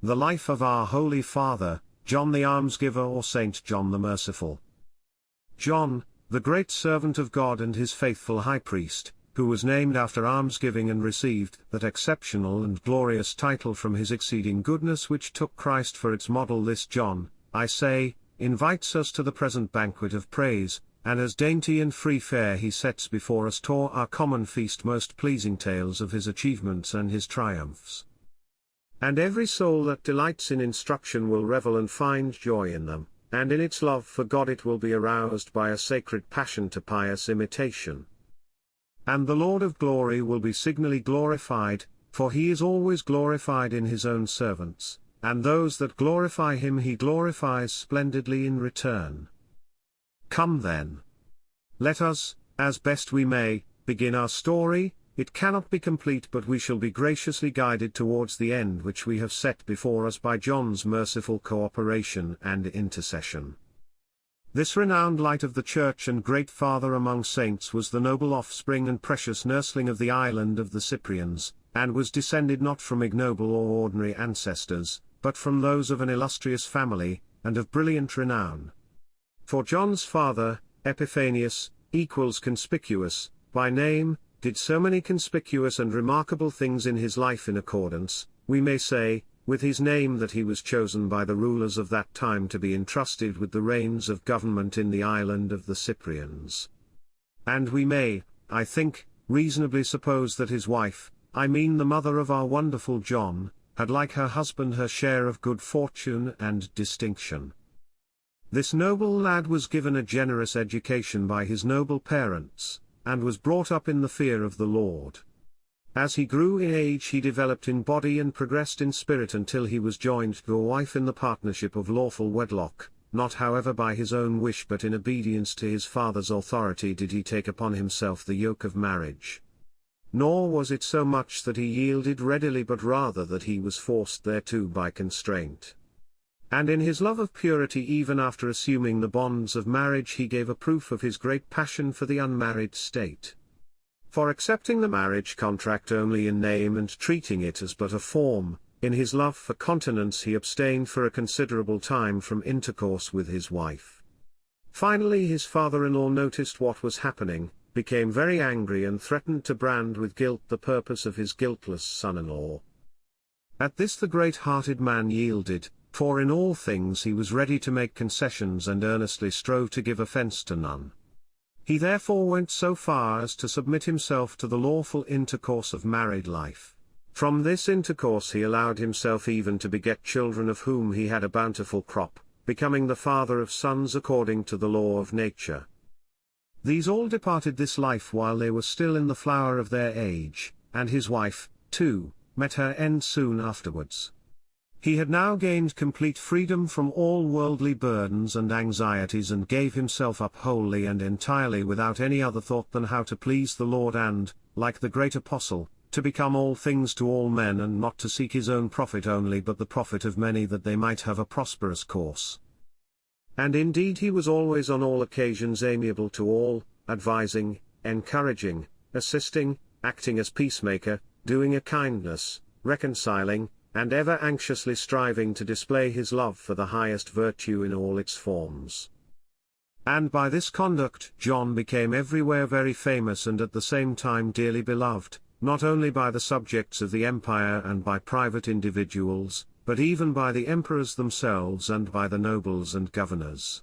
The life of our Holy Father, John the Almsgiver or Saint John the Merciful. John, the great servant of God and his faithful high priest, who was named after almsgiving and received that exceptional and glorious title from his exceeding goodness which took Christ for its model. This John, I say, invites us to the present banquet of praise, and as dainty and free fare he sets before us to our common feast most pleasing tales of his achievements and his triumphs. And every soul that delights in instruction will revel and find joy in them, and in its love for God it will be aroused by a sacred passion to pious imitation. And the Lord of glory will be signally glorified, for he is always glorified in his own servants, and those that glorify him he glorifies splendidly in return. Come then. Let us, as best we may, begin our story. It cannot be complete, but we shall be graciously guided towards the end which we have set before us by John's merciful cooperation and intercession. This renowned light of the Church and great father among saints was the noble offspring and precious nursling of the island of the Cyprians, and was descended not from ignoble or ordinary ancestors, but from those of an illustrious family, and of brilliant renown. For John's father, Epiphanius, equals conspicuous, by name, did so many conspicuous and remarkable things in his life in accordance, we may say, with his name, that he was chosen by the rulers of that time to be entrusted with the reins of government in the island of the Cyprians. And we may, I think, reasonably suppose that his wife, I mean the mother of our wonderful John, had like her husband her share of good fortune and distinction. This noble lad was given a generous education by his noble parents, and was brought up in the fear of the Lord. As he grew in age he developed in body and progressed in spirit until he was joined to a wife in the partnership of lawful wedlock, not however by his own wish but in obedience to his father's authority did he take upon himself the yoke of marriage. Nor was it so much that he yielded readily but rather that he was forced thereto by constraint. And in his love of purity even after assuming the bonds of marriage he gave a proof of his great passion for the unmarried state. For accepting the marriage contract only in name and treating it as but a form, in his love for continence he abstained for a considerable time from intercourse with his wife. Finally his father-in-law noticed what was happening, became very angry and threatened to brand with guilt the purpose of his guiltless son-in-law. At this the great-hearted man yielded, for in all things he was ready to make concessions and earnestly strove to give offence to none. He therefore went so far as to submit himself to the lawful intercourse of married life. From this intercourse he allowed himself even to beget children of whom he had a bountiful crop, becoming the father of sons according to the law of nature. These all departed this life while they were still in the flower of their age, and his wife, too, met her end soon afterwards. He had now gained complete freedom from all worldly burdens and anxieties and gave himself up wholly and entirely without any other thought than how to please the Lord and, like the great apostle, to become all things to all men and not to seek his own profit only but the profit of many that they might have a prosperous course. And indeed he was always on all occasions amiable to all, advising, encouraging, assisting, acting as peacemaker, doing a kindness, reconciling, and ever anxiously striving to display his love for the highest virtue in all its forms. And by this conduct John became everywhere very famous and at the same time dearly beloved, not only by the subjects of the empire and by private individuals, but even by the emperors themselves and by the nobles and governors.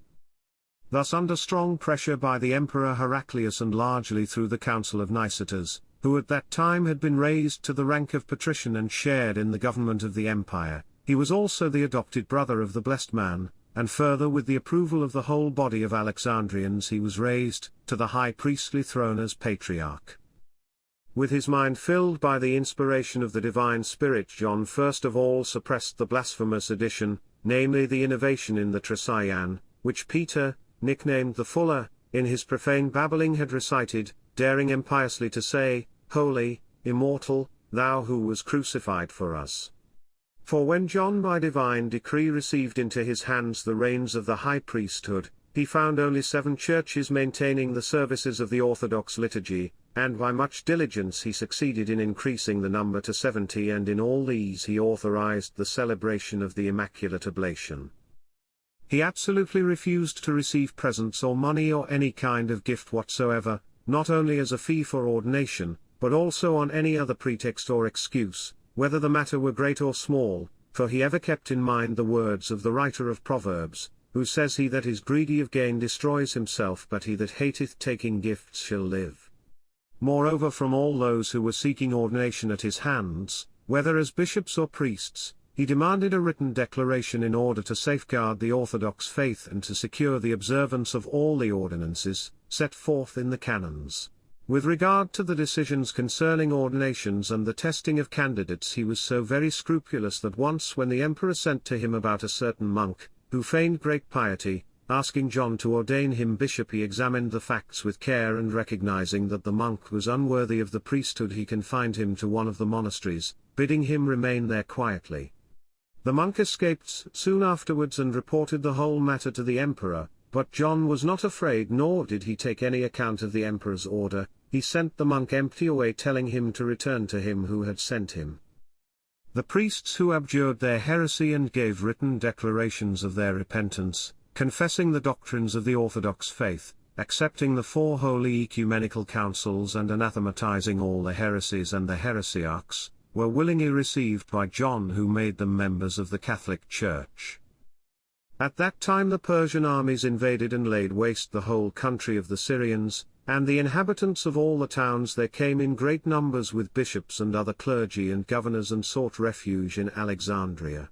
Thus under strong pressure by the emperor Heraclius and largely through the council of Nicetas, who at that time had been raised to the rank of patrician and shared in the government of the empire, he was also the adopted brother of the blessed man, and further with the approval of the whole body of Alexandrians he was raised to the high priestly throne as patriarch. With his mind filled by the inspiration of the divine spirit, John first of all suppressed the blasphemous addition, namely the innovation in the Trisagion, which Peter, nicknamed the Fuller, in his profane babbling had recited, daring impiously to say, Holy, immortal, thou who was crucified for us. For when John by divine decree received into his hands the reins of the high priesthood, he found only 7 churches maintaining the services of the Orthodox liturgy, and by much diligence he succeeded in increasing the number to 70, and in all these he authorized the celebration of the Immaculate Oblation. He absolutely refused to receive presents or money or any kind of gift whatsoever, not only as a fee for ordination, but also on any other pretext or excuse, whether the matter were great or small, for he ever kept in mind the words of the writer of Proverbs, who says, "He that is greedy of gain destroys himself, but he that hateth taking gifts shall live." Moreover, from all those who were seeking ordination at his hands, whether as bishops or priests, he demanded a written declaration in order to safeguard the orthodox faith and to secure the observance of all the ordinances set forth in the canons. With regard to the decisions concerning ordinations and the testing of candidates, he was so very scrupulous that once, when the emperor sent to him about a certain monk, who feigned great piety, asking John to ordain him bishop, he examined the facts with care, and recognizing that the monk was unworthy of the priesthood, he confined him to one of the monasteries, bidding him remain there quietly. The monk escaped soon afterwards and reported the whole matter to the emperor, but John was not afraid, nor did he take any account of the emperor's order. He sent the monk empty away, telling him to return to him who had sent him. The priests who abjured their heresy and gave written declarations of their repentance, confessing the doctrines of the Orthodox faith, accepting the 4 holy ecumenical councils and anathematizing all the heresies and the heresiarchs, were willingly received by John, who made them members of the Catholic Church. At that time the Persian armies invaded and laid waste the whole country of the Syrians, and the inhabitants of all the towns there came in great numbers with bishops and other clergy and governors, and sought refuge in Alexandria.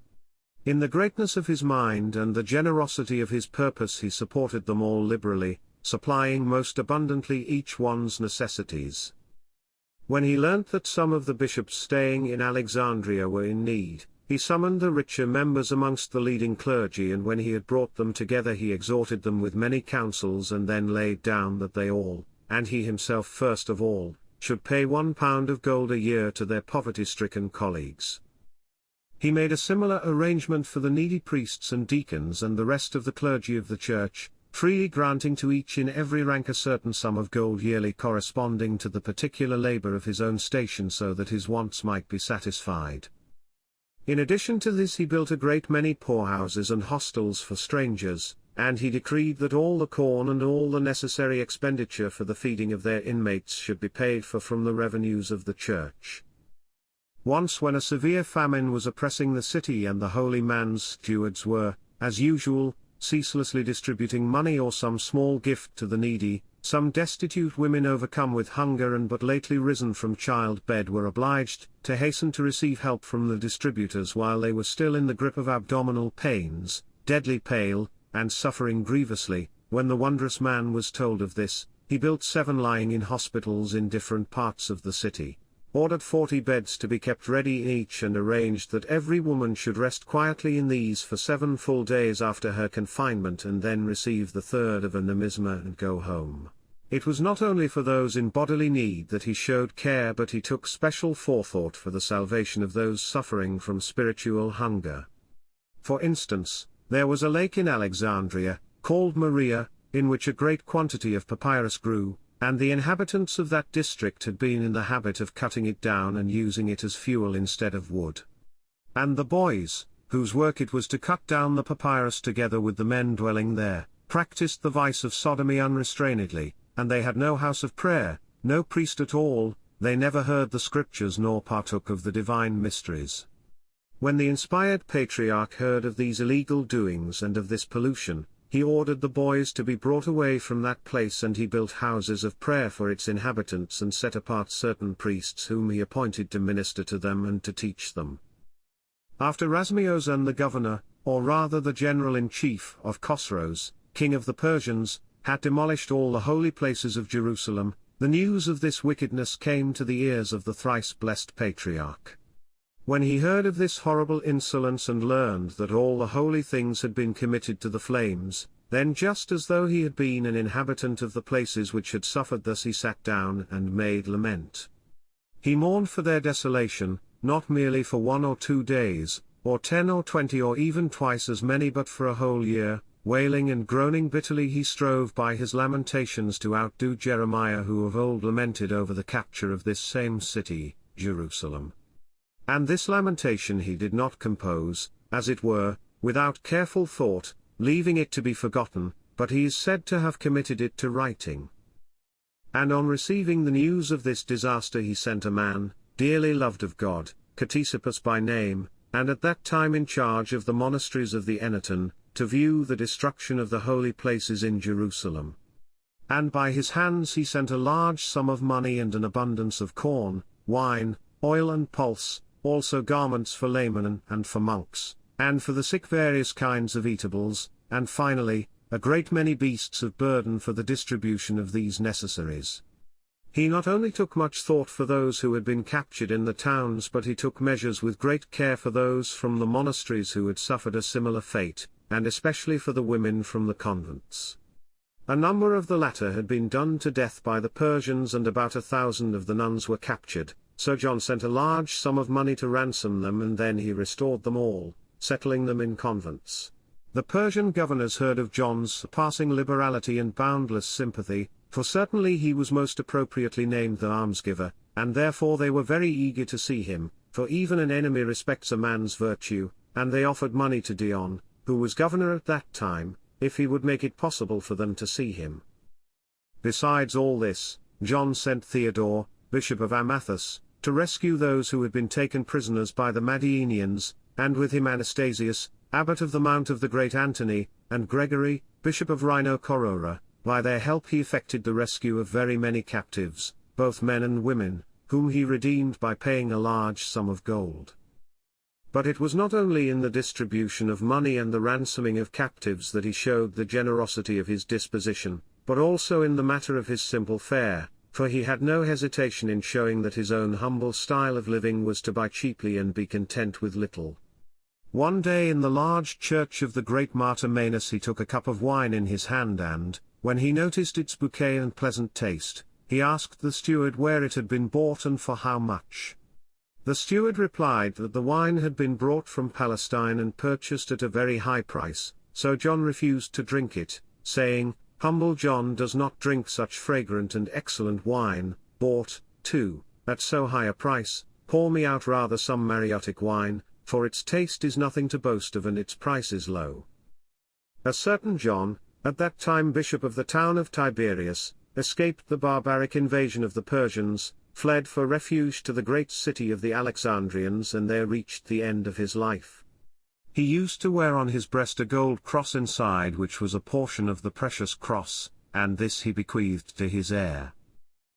In the greatness of his mind and the generosity of his purpose he supported them all liberally, supplying most abundantly each one's necessities. When he learnt that some of the bishops staying in Alexandria were in need, he summoned the richer members amongst the leading clergy, and when he had brought them together he exhorted them with many counsels, and then laid down that they all, and he himself first of all, should pay £1 of gold a year to their poverty-stricken colleagues. He made a similar arrangement for the needy priests and deacons and the rest of the clergy of the church, freely granting to each in every rank a certain sum of gold yearly, corresponding to the particular labor of his own station, so that his wants might be satisfied. In addition to this he built a great many poorhouses and hostels for strangers, and he decreed that all the corn and all the necessary expenditure for the feeding of their inmates should be paid for from the revenues of the church. Once, when a severe famine was oppressing the city, and the holy man's stewards were, as usual, ceaselessly distributing money or some small gift to the needy, some destitute women, overcome with hunger and but lately risen from childbed, were obliged to hasten to receive help from the distributors while they were still in the grip of abdominal pains, deadly pale, and suffering grievously. When the wondrous man was told of this, he built 7 lying in hospitals in different parts of the city, ordered 40 beds to be kept ready in each, and arranged that every woman should rest quietly in these for 7 full days after her confinement, and then receive the third of a numisma and go home. It was not only for those in bodily need that he showed care, but he took special forethought for the salvation of those suffering from spiritual hunger. For instance, there was a lake in Alexandria, called Maria, in which a great quantity of papyrus grew, and the inhabitants of that district had been in the habit of cutting it down and using it as fuel instead of wood. And the boys, whose work it was to cut down the papyrus together with the men dwelling there, practiced the vice of sodomy unrestrainedly, and they had no house of prayer, no priest at all, they never heard the scriptures nor partook of the divine mysteries. When the inspired patriarch heard of these illegal doings and of this pollution, he ordered the boys to be brought away from that place, and he built houses of prayer for its inhabitants and set apart certain priests whom he appointed to minister to them and to teach them. After Rasmiozan the governor, or rather the general-in-chief of Khosroes, king of the Persians, had demolished all the holy places of Jerusalem, the news of this wickedness came to the ears of the thrice-blessed patriarch. When he heard of this horrible insolence and learned that all the holy things had been committed to the flames, then, just as though he had been an inhabitant of the places which had suffered thus, he sat down and made lament. He mourned for their desolation, not merely for 1 or 2 days, or 10 or 20 or even twice as many, but for a whole year, wailing and groaning bitterly he strove by his lamentations to outdo Jeremiah, who of old lamented over the capture of this same city, Jerusalem. And this lamentation he did not compose, as it were, without careful thought, leaving it to be forgotten, but he is said to have committed it to writing. And on receiving the news of this disaster he sent a man, dearly loved of God, Ctesippus by name, and at that time in charge of the monasteries of the Enetan, to view the destruction of the holy places in Jerusalem. And by his hands he sent a large sum of money and an abundance of corn, wine, oil and pulse, also garments for laymen and for monks, and for the sick various kinds of eatables, and finally, a great many beasts of burden for the distribution of these necessaries. He not only took much thought for those who had been captured in the towns, but he took measures with great care for those from the monasteries who had suffered a similar fate, and especially for the women from the convents. A number of the latter had been done to death by the Persians, and about 1,000 of the nuns were captured, so John sent a large sum of money to ransom them, and then he restored them all, settling them in convents. The Persian governors heard of John's surpassing liberality and boundless sympathy, for certainly he was most appropriately named the almsgiver, and therefore they were very eager to see him, for even an enemy respects a man's virtue, and they offered money to Dion, who was governor at that time, if he would make it possible for them to see him. Besides all this, John sent Theodore, bishop of Amathus, to rescue those who had been taken prisoners by the Madianians, and with him Anastasius, abbot of the Mount of the Great Antony, and Gregory, bishop of Rhinocorora. By their help he effected the rescue of very many captives, both men and women, whom he redeemed by paying a large sum of gold. But it was not only in the distribution of money and the ransoming of captives that he showed the generosity of his disposition, but also in the matter of his simple fare, for he had no hesitation in showing that his own humble style of living was to buy cheaply and be content with little. One day in the large church of the great martyr Manus he took a cup of wine in his hand and, when he noticed its bouquet and pleasant taste, he asked the steward where it had been bought and for how much. The steward replied that the wine had been brought from Palestine and purchased at a very high price, so John refused to drink it, saying, "Humble John does not drink such fragrant and excellent wine, bought, too, at so high a price. Pour me out rather some Mariotic wine, for its taste is nothing to boast of and its price is low." A certain John, at that time bishop of the town of Tiberias, escaped the barbaric invasion of the Persians, fled for refuge to the great city of the Alexandrians, and there reached the end of his life. He used to wear on his breast a gold cross inside which was a portion of the precious cross, and this he bequeathed to his heir.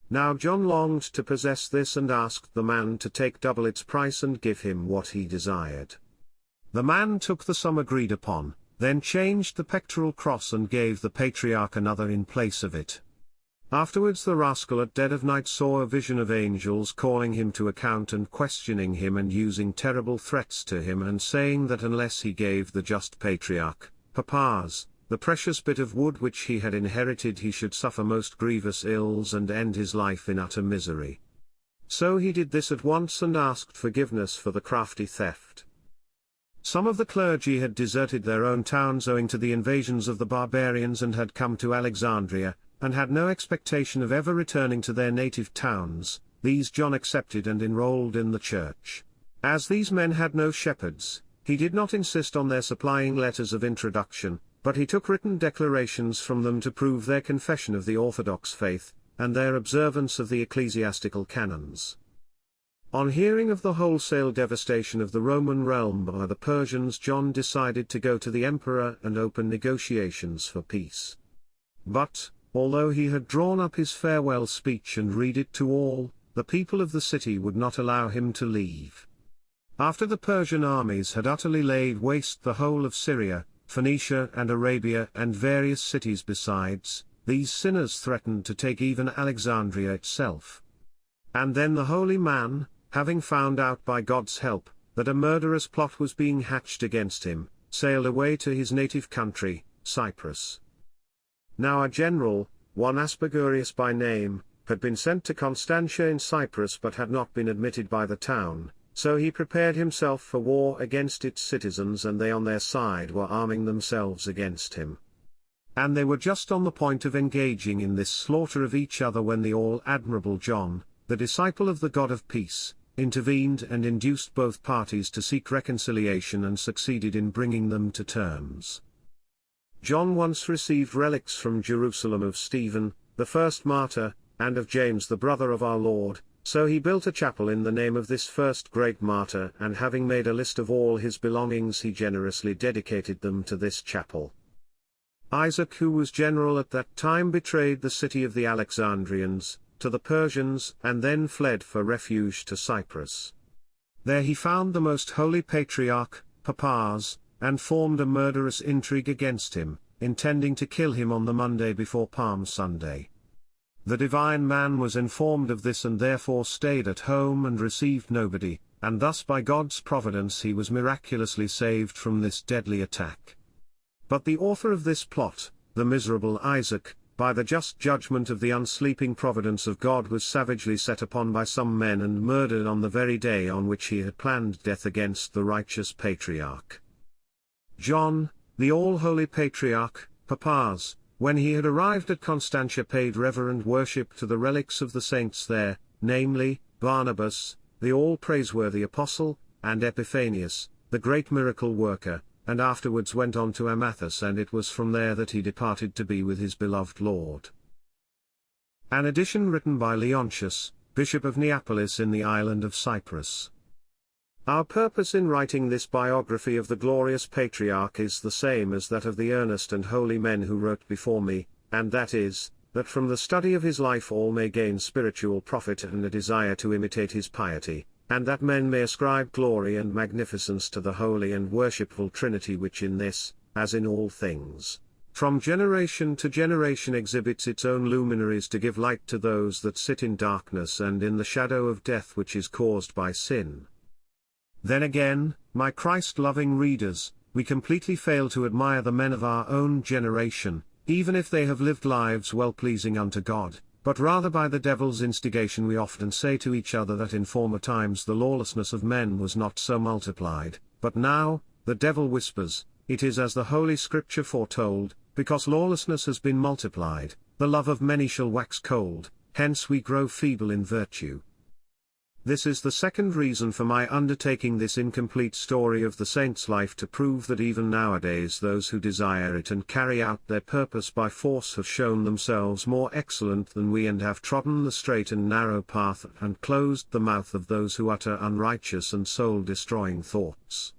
Now John longed to possess this and asked the man to take double its price and give him what he desired. The man took the sum agreed upon, then changed the pectoral cross and gave the patriarch another in place of it. Afterwards the rascal at dead of night saw a vision of angels calling him to account and questioning him and using terrible threats to him and saying that unless he gave the just patriarch, Papas, the precious bit of wood which he had inherited, he should suffer most grievous ills and end his life in utter misery. So he did this at once and asked forgiveness for the crafty theft. Some of the clergy had deserted their own towns owing to the invasions of the barbarians and had come to Alexandria, and had no expectation of ever returning to their native towns. These John accepted and enrolled in the church. As these men had no shepherds, he did not insist on their supplying letters of introduction, but he took written declarations from them to prove their confession of the Orthodox faith, and their observance of the ecclesiastical canons. On hearing of the wholesale devastation of the Roman realm by the Persians, John decided to go to the emperor and open negotiations for peace. But, although he had drawn up his farewell speech and read it to all, the people of the city would not allow him to leave. After the Persian armies had utterly laid waste the whole of Syria, Phoenicia and Arabia and various cities besides, these sinners threatened to take even Alexandria itself. And then the holy man, having found out by God's help, that a murderous plot was being hatched against him, sailed away to his native country, Cyprus. Now a general, one Aspergurius by name, had been sent to Constantia in Cyprus but had not been admitted by the town, So he prepared himself for war against its citizens, and they on their side were arming themselves against him. And they were just on the point of engaging in this slaughter of each other when the all-admirable John, the disciple of the God of peace, intervened and induced both parties to seek reconciliation and succeeded in bringing them to terms. John once received relics from Jerusalem of Stephen, the first martyr, and of James the brother of our Lord, so he built a chapel in the name of this first great martyr, and having made a list of all his belongings he generously dedicated them to this chapel. Isaac, who was general at that time, betrayed the city of the Alexandrians to the Persians and then fled for refuge to Cyprus. There he found the most holy patriarch, Papas, and formed a murderous intrigue against him, intending to kill him on the Monday before Palm Sunday. The divine man was informed of this and therefore stayed at home and received nobody, and thus by God's providence he was miraculously saved from this deadly attack. But the author of this plot, the miserable Isaac, by the just judgment of the unsleeping providence of God, was savagely set upon by some men and murdered on the very day on which he had planned death against the righteous patriarch. John, the all-holy patriarch, Papas, when he had arrived at Constantia, paid reverent worship to the relics of the saints there, namely, Barnabas, the all-praiseworthy apostle, and Epiphanius, the great miracle worker, and afterwards went on to Amathus, and it was from there that he departed to be with his beloved Lord. An edition written by Leontius, Bishop of Neapolis in the island of Cyprus. Our purpose in writing this biography of the glorious patriarch is the same as that of the earnest and holy men who wrote before me, and that is, that from the study of his life all may gain spiritual profit and a desire to imitate his piety, and that men may ascribe glory and magnificence to the holy and worshipful Trinity, which in this, as in all things, from generation to generation exhibits its own luminaries to give light to those that sit in darkness and in the shadow of death which is caused by sin. Then again, my Christ-loving readers, we completely fail to admire the men of our own generation, even if they have lived lives well-pleasing unto God, but rather by the devil's instigation we often say to each other that in former times the lawlessness of men was not so multiplied, but now, the devil whispers, it is as the Holy Scripture foretold, because lawlessness has been multiplied, the love of many shall wax cold, hence we grow feeble in virtue. This is the second reason for my undertaking this incomplete story of the saint's life, to prove that even nowadays those who desire it and carry out their purpose by force have shown themselves more excellent than we, and have trodden the straight and narrow path and closed the mouth of those who utter unrighteous and soul-destroying thoughts.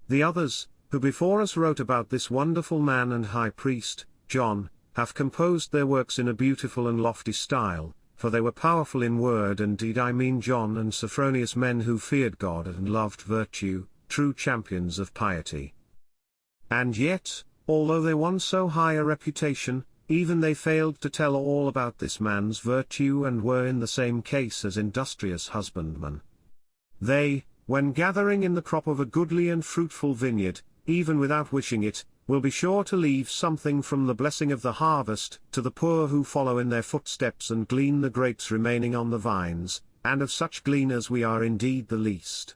The others, who before us wrote about this wonderful man and high priest, John, have composed their works in a beautiful and lofty style, for they were powerful in word and deed. I mean John and Sophronius, men who feared God and loved virtue, true champions of piety. And yet, although they won so high a reputation, even they failed to tell all about this man's virtue, and were in the same case as industrious husbandmen. They, when gathering in the crop of a goodly and fruitful vineyard, even without wishing it, will be sure to leave something from the blessing of the harvest to the poor who follow in their footsteps and glean the grapes remaining on the vines, and of such gleaners we are indeed the least.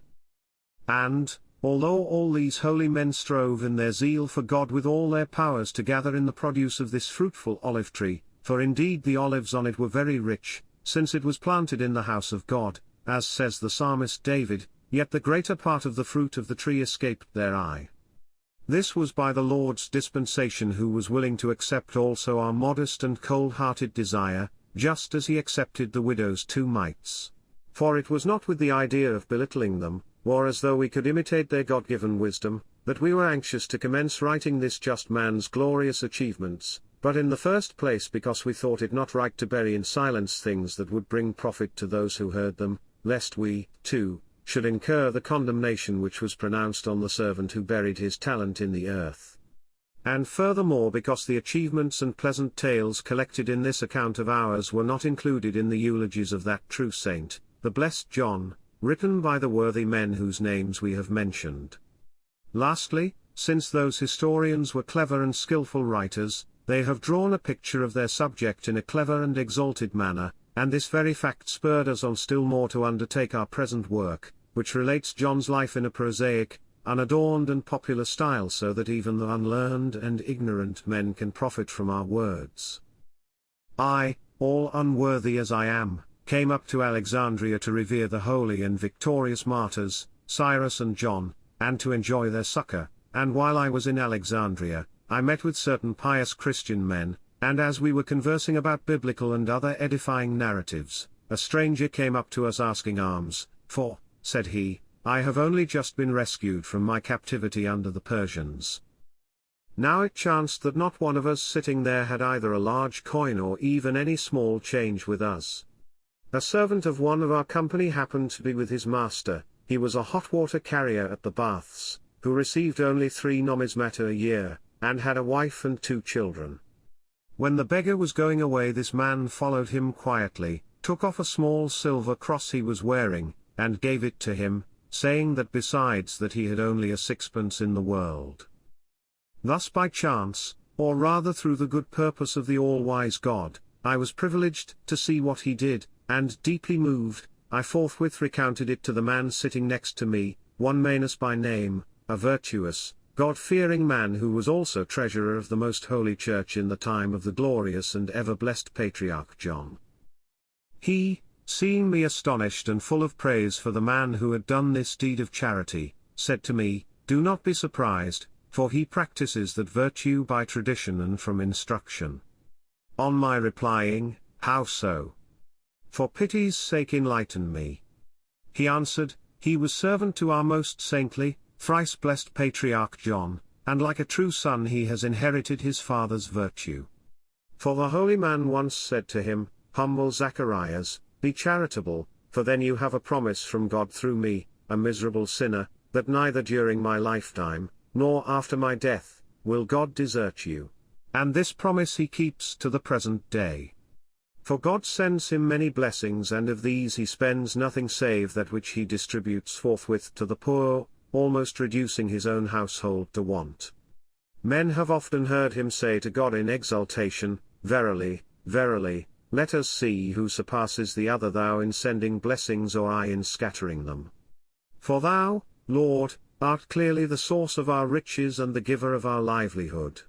And, although all these holy men strove in their zeal for God with all their powers to gather in the produce of this fruitful olive tree, for indeed the olives on it were very rich, since it was planted in the house of God, as says the psalmist David, yet the greater part of the fruit of the tree escaped their eye. This was by the Lord's dispensation, who was willing to accept also our modest and cold-hearted desire, just as he accepted the widow's 2 mites. For it was not with the idea of belittling them, or as though we could imitate their God-given wisdom, that we were anxious to commence writing this just man's glorious achievements, but in the first place because we thought it not right to bury in silence things that would bring profit to those who heard them, lest we, too, should incur the condemnation which was pronounced on the servant who buried his talent in the earth. And furthermore because the achievements and pleasant tales collected in this account of ours were not included in the eulogies of that true saint, the blessed John, written by the worthy men whose names we have mentioned. Lastly, since those historians were clever and skilful writers, they have drawn a picture of their subject in a clever and exalted manner, and this very fact spurred us on still more to undertake our present work, which relates John's life in a prosaic, unadorned and popular style so that even the unlearned and ignorant men can profit from our words. I, all unworthy as I am, came up to Alexandria to revere the holy and victorious martyrs, Cyrus and John, and to enjoy their succor, and while I was in Alexandria, I met with certain pious Christian men, and as we were conversing about biblical and other edifying narratives, a stranger came up to us asking alms, for, said he, I have only just been rescued from my captivity under the Persians. Now it chanced that not one of us sitting there had either a large coin or even any small change with us. A servant of one of our company happened to be with his master. He was a hot water carrier at the baths, who received only 3 nomismata a year, and had a wife and 2 children. When the beggar was going away, this man followed him quietly, took off a small silver cross he was wearing, and gave it to him, saying that besides that he had only a 6pence in the world. Thus by chance, or rather through the good purpose of the all-wise God, I was privileged to see what he did, and deeply moved, I forthwith recounted it to the man sitting next to me, one Manus by name, a virtuous, God-fearing man who was also treasurer of the most holy church in the time of the glorious and ever-blessed patriarch John. He, seeing me astonished and full of praise for the man who had done this deed of charity, said to me, Do not be surprised, for he practices that virtue by tradition and from instruction. On my replying, How so? For pity's sake enlighten me. He answered, He was servant to our most saintly, thrice-blessed patriarch John, and like a true son he has inherited his father's virtue. For the holy man once said to him, Humble Zacharias, be charitable, for then you have a promise from God through me, a miserable sinner, that neither during my lifetime, nor after my death, will God desert you. And this promise he keeps to the present day. For God sends him many blessings, and of these he spends nothing save that which he distributes forthwith to the poor, almost reducing his own household to want. Men have often heard him say to God in exultation, Verily, verily, let us see who surpasses the other, thou in sending blessings or I in scattering them. For thou, Lord, art clearly the source of our riches and the giver of our livelihood.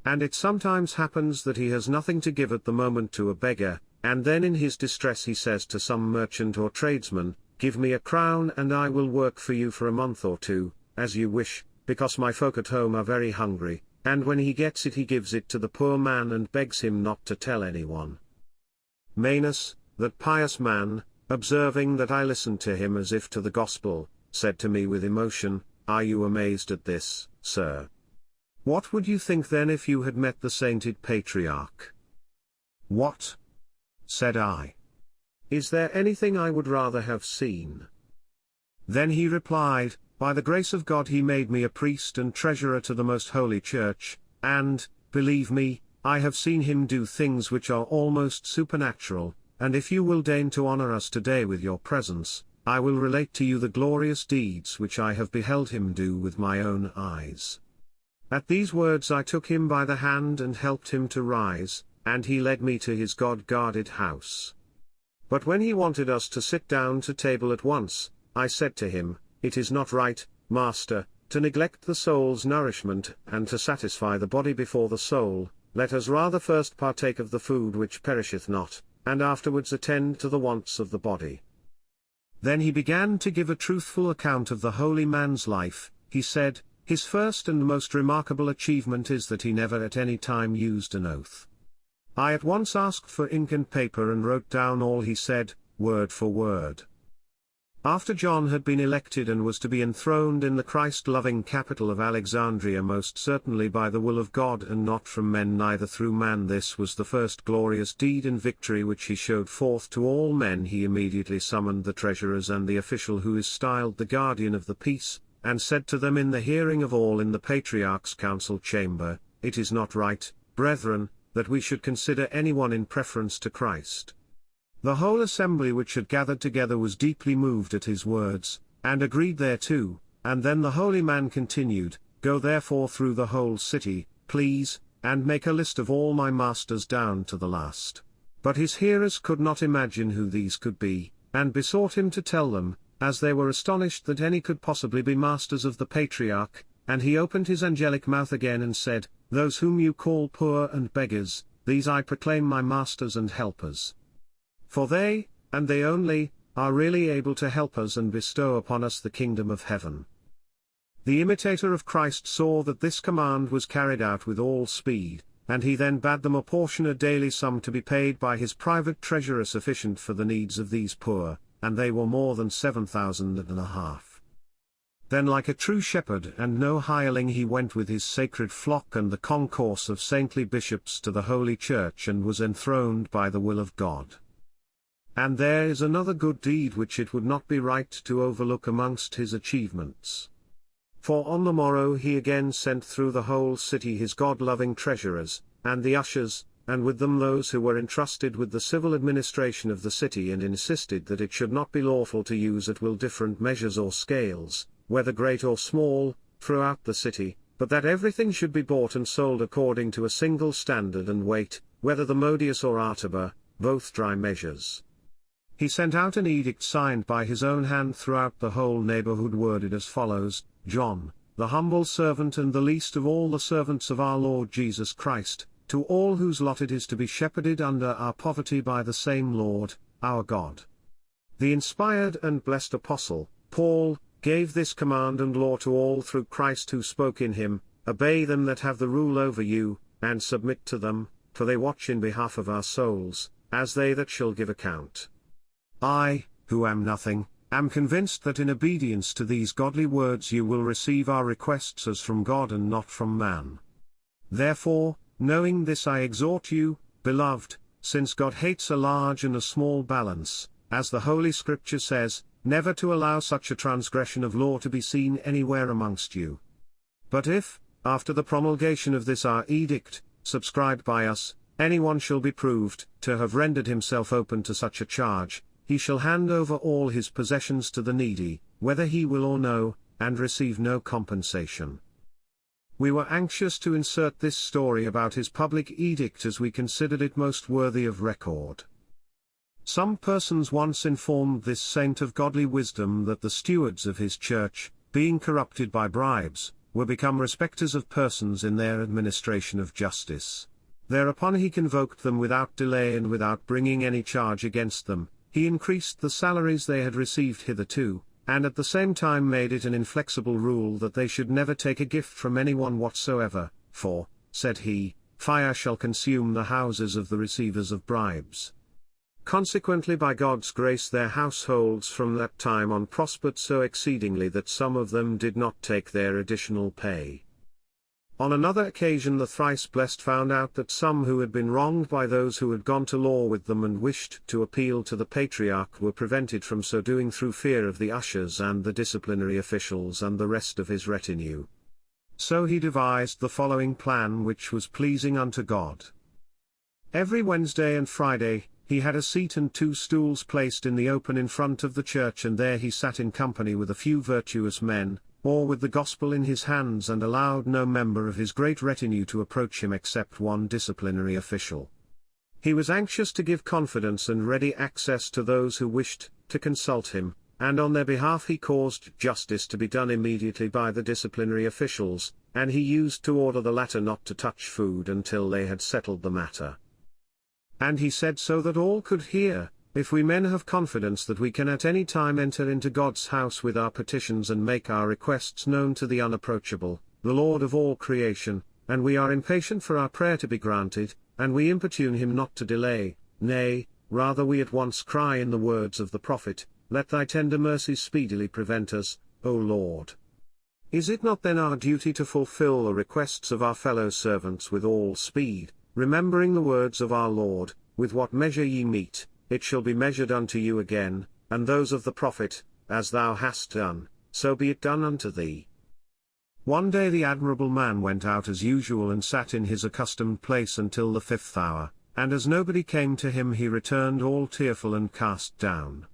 And it sometimes happens that he has nothing to give at the moment to a beggar, and then in his distress he says to some merchant or tradesman, Give me a crown and I will work for you for a month or 2, as you wish, because my folk at home are very hungry, and when he gets it he gives it to the poor man and begs him not to tell anyone. Manus, that pious man, observing that I listened to him as if to the gospel, said to me with emotion, Are you amazed at this, sir? What would you think then if you had met the sainted patriarch? What? Said I. Is there anything I would rather have seen? Then he replied, By the grace of God he made me a priest and treasurer to the most holy church, and, believe me, I have seen him do things which are almost supernatural, and if you will deign to honor us today with your presence, I will relate to you the glorious deeds which I have beheld him do with my own eyes. At these words I took him by the hand and helped him to rise, and he led me to his God-guarded house. But when he wanted us to sit down to table at once, I said to him, It is not right, Master, to neglect the soul's nourishment and to satisfy the body before the soul. Let us rather first partake of the food which perisheth not, and afterwards attend to the wants of the body. Then he began to give a truthful account of the holy man's life. He said, His first and most remarkable achievement is that he never at any time used an oath. I at once asked for ink and paper and wrote down all he said, word for word. After John had been elected and was to be enthroned in the Christ-loving capital of Alexandria, most certainly by the will of God and not from men, neither through man, this was the first glorious deed and victory which he showed forth to all men. He immediately summoned the treasurers and the official who is styled the guardian of the peace, and said to them in the hearing of all in the Patriarch's council chamber, It is not right, brethren, that we should consider anyone in preference to Christ. The whole assembly which had gathered together was deeply moved at his words, and agreed thereto, and then the holy man continued, Go therefore through the whole city, please, and make a list of all my masters down to the last. But his hearers could not imagine who these could be, and besought him to tell them, as they were astonished that any could possibly be masters of the patriarch, and he opened his angelic mouth again and said, "Those whom you call poor and beggars, these I proclaim my masters and helpers. For they, and they only, are really able to help us and bestow upon us the kingdom of heaven." The imitator of Christ saw that this command was carried out with all speed, and he then bade them apportion a daily sum to be paid by his private treasurer sufficient for the needs of these poor, and they were more than 7,500. Then like a true shepherd and no hireling he went with his sacred flock and the concourse of saintly bishops to the holy church and was enthroned by the will of God. And there is another good deed which it would not be right to overlook amongst his achievements. For on the morrow he again sent through the whole city his God-loving treasurers, and the ushers, and with them those who were entrusted with the civil administration of the city, and insisted that it should not be lawful to use at will different measures or scales, whether great or small, throughout the city, but that everything should be bought and sold according to a single standard and weight, whether the modius or artaber, both dry measures. He sent out an edict signed by his own hand throughout the whole neighborhood, worded as follows: John, the humble servant and the least of all the servants of our Lord Jesus Christ, to all whose lot it is to be shepherded under our poverty by the same Lord, our God. The inspired and blessed apostle, Paul, gave this command and law to all through Christ who spoke in him: obey them that have the rule over you, and submit to them, for they watch in behalf of our souls, as they that shall give account. I, who am nothing, am convinced that in obedience to these godly words you will receive our requests as from God and not from man. Therefore, knowing this, I exhort you, beloved, since God hates a large and a small balance, as the Holy Scripture says, never to allow such a transgression of law to be seen anywhere amongst you. But if, after the promulgation of this our edict, subscribed by us, anyone shall be proved to have rendered himself open to such a charge, he shall hand over all his possessions to the needy, whether he will or no, and receive no compensation. We were anxious to insert this story about his public edict as we considered it most worthy of record. Some persons once informed this saint of godly wisdom that the stewards of his church, being corrupted by bribes, were become respecters of persons in their administration of justice. Thereupon he convoked them without delay and without bringing any charge against them. He increased the salaries they had received hitherto, and at the same time made it an inflexible rule that they should never take a gift from anyone whatsoever, for, said he, fire shall consume the houses of the receivers of bribes. Consequently, by God's grace, their households from that time on prospered so exceedingly that some of them did not take their additional pay. On another occasion the thrice blessed found out that some who had been wronged by those who had gone to law with them and wished to appeal to the patriarch were prevented from so doing through fear of the ushers and the disciplinary officials and the rest of his retinue. So he devised the following plan, which was pleasing unto God. Every Wednesday and Friday, he had a seat and 2 stools placed in the open in front of the church, and there he sat in company with a few virtuous men, or with the gospel in his hands, and allowed no member of his great retinue to approach him except one disciplinary official. He was anxious to give confidence and ready access to those who wished to consult him, and on their behalf he caused justice to be done immediately by the disciplinary officials, and he used to order the latter not to touch food until they had settled the matter. And he said so that all could hear, if we men have confidence that we can at any time enter into God's house with our petitions and make our requests known to the unapproachable, the Lord of all creation, and we are impatient for our prayer to be granted, and we importune him not to delay, nay, rather we at once cry in the words of the prophet, let thy tender mercies speedily prevent us, O Lord. Is it not then our duty to fulfill the requests of our fellow servants with all speed, remembering the words of our Lord, with what measure ye mete, it shall be measured unto you again, and those of the prophet, as thou hast done, so be it done unto thee. One day the admirable man went out as usual and sat in his accustomed place until the 5th hour, and as nobody came to him he returned all tearful and cast down.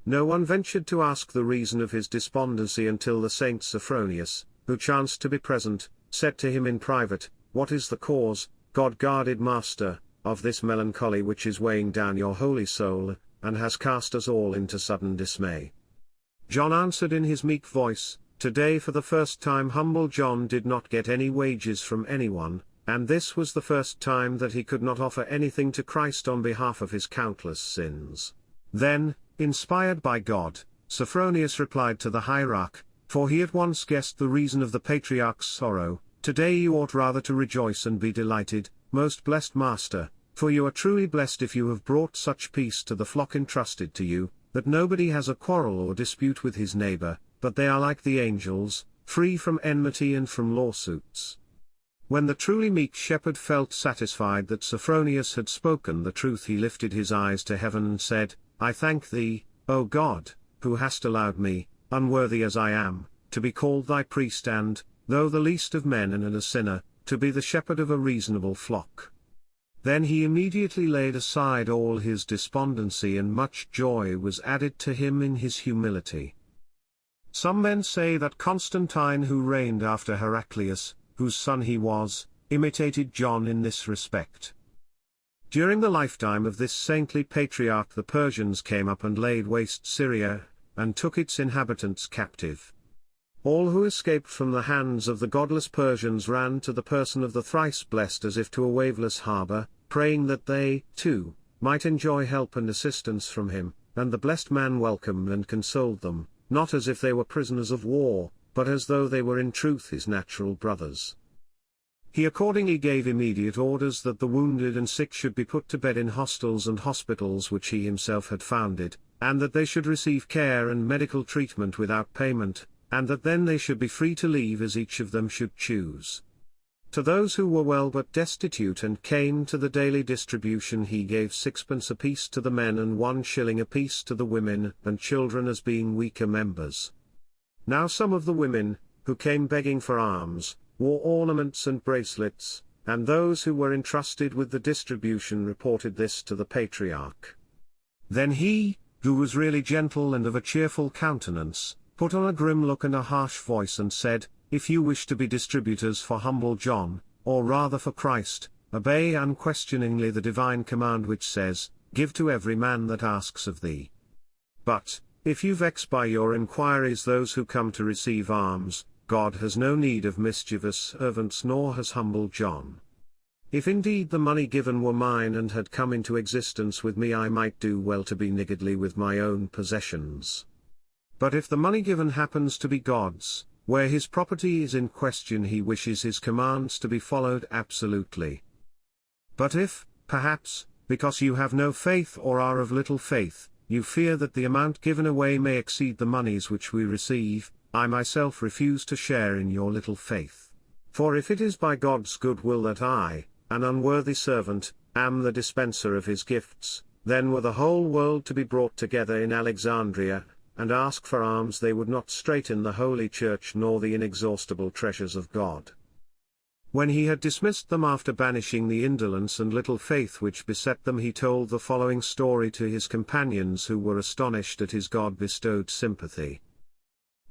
No one ventured to ask the reason of his despondency until the saint Sophronius, who chanced to be present, said to him in private, What is the cause, God-guarded master, of this melancholy which is weighing down your holy soul, and has cast us all into sudden dismay? John answered in his meek voice, "Today for the first time." Humble John did not get any wages from anyone, and this was the first time that he could not offer anything to Christ on behalf of his countless sins. Then, inspired by God, Sophronius replied to the hierarch, for he at once guessed the reason of the patriarch's sorrow, "Today you ought rather to rejoice and be delighted, most blessed master, for you are truly blessed if you have brought such peace to the flock entrusted to you, that nobody has a quarrel or dispute with his neighbor, but they are like the angels, free from enmity and from lawsuits." When the truly meek shepherd felt satisfied that Sophronius had spoken the truth, he lifted his eyes to heaven and said, "I thank thee, O God, who hast allowed me, unworthy as I am, to be called thy priest and, though the least of men and a sinner, to be the shepherd of a reasonable flock." Then he immediately laid aside all his despondency, and much joy was added to him in his humility. Some men say that Constantine, who reigned after Heraclius, whose son he was, imitated John in this respect. During the lifetime of this saintly patriarch, the Persians came up and laid waste Syria, and took its inhabitants captive. All who escaped from the hands of the godless Persians ran to the person of the thrice blessed as if to a waveless harbor, praying that they, too, might enjoy help and assistance from him, and the blessed man welcomed and consoled them, not as if they were prisoners of war, but as though they were in truth his natural brothers. He accordingly gave immediate orders that the wounded and sick should be put to bed in hostels and hospitals which he himself had founded, and that they should receive care and medical treatment without payment, and that then they should be free to leave as each of them should choose. To those who were well but destitute and came to the daily distribution, he gave 6 pence apiece to the men and 1 shilling apiece to the women and children as being weaker members. Now some of the women, who came begging for alms, wore ornaments and bracelets, and those who were entrusted with the distribution reported this to the patriarch. Then he, who was really gentle and of a cheerful countenance, put on a grim look and a harsh voice and said, "If you wish to be distributors for humble John, or rather for Christ, obey unquestioningly the divine command which says, 'Give to every man that asks of thee.' But, if you vex by your inquiries those who come to receive alms, God has no need of mischievous servants, nor has humble John. If indeed the money given were mine and had come into existence with me, I might do well to be niggardly with my own possessions. But if the money given happens to be God's, where his property is in question, he wishes his commands to be followed absolutely. But if, perhaps, because you have no faith or are of little faith, you fear that the amount given away may exceed the monies which we receive, I myself refuse to share in your little faith. For if it is by God's good will that I, an unworthy servant, am the dispenser of his gifts, then were the whole world to be brought together in Alexandria, and ask for alms, they would not straiten the holy church nor the inexhaustible treasures of God." When he had dismissed them after banishing the indolence and little faith which beset them, he told the following story to his companions, who were astonished at his God-bestowed sympathy.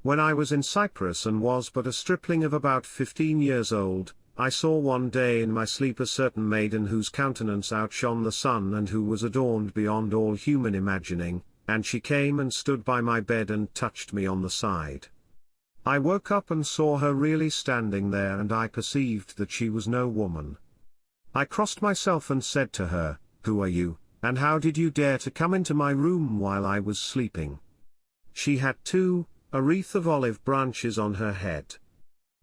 "When I was in Cyprus and was but a stripling of about 15 years old, I saw one day in my sleep a certain maiden whose countenance outshone the sun and who was adorned beyond all human imagining, and she came and stood by my bed and touched me on the side. I woke up and saw her really standing there, and I perceived that she was no woman. I crossed myself and said to her, 'Who are you, and how did you dare to come into my room while I was sleeping?' She had too, a wreath of olive branches on her head.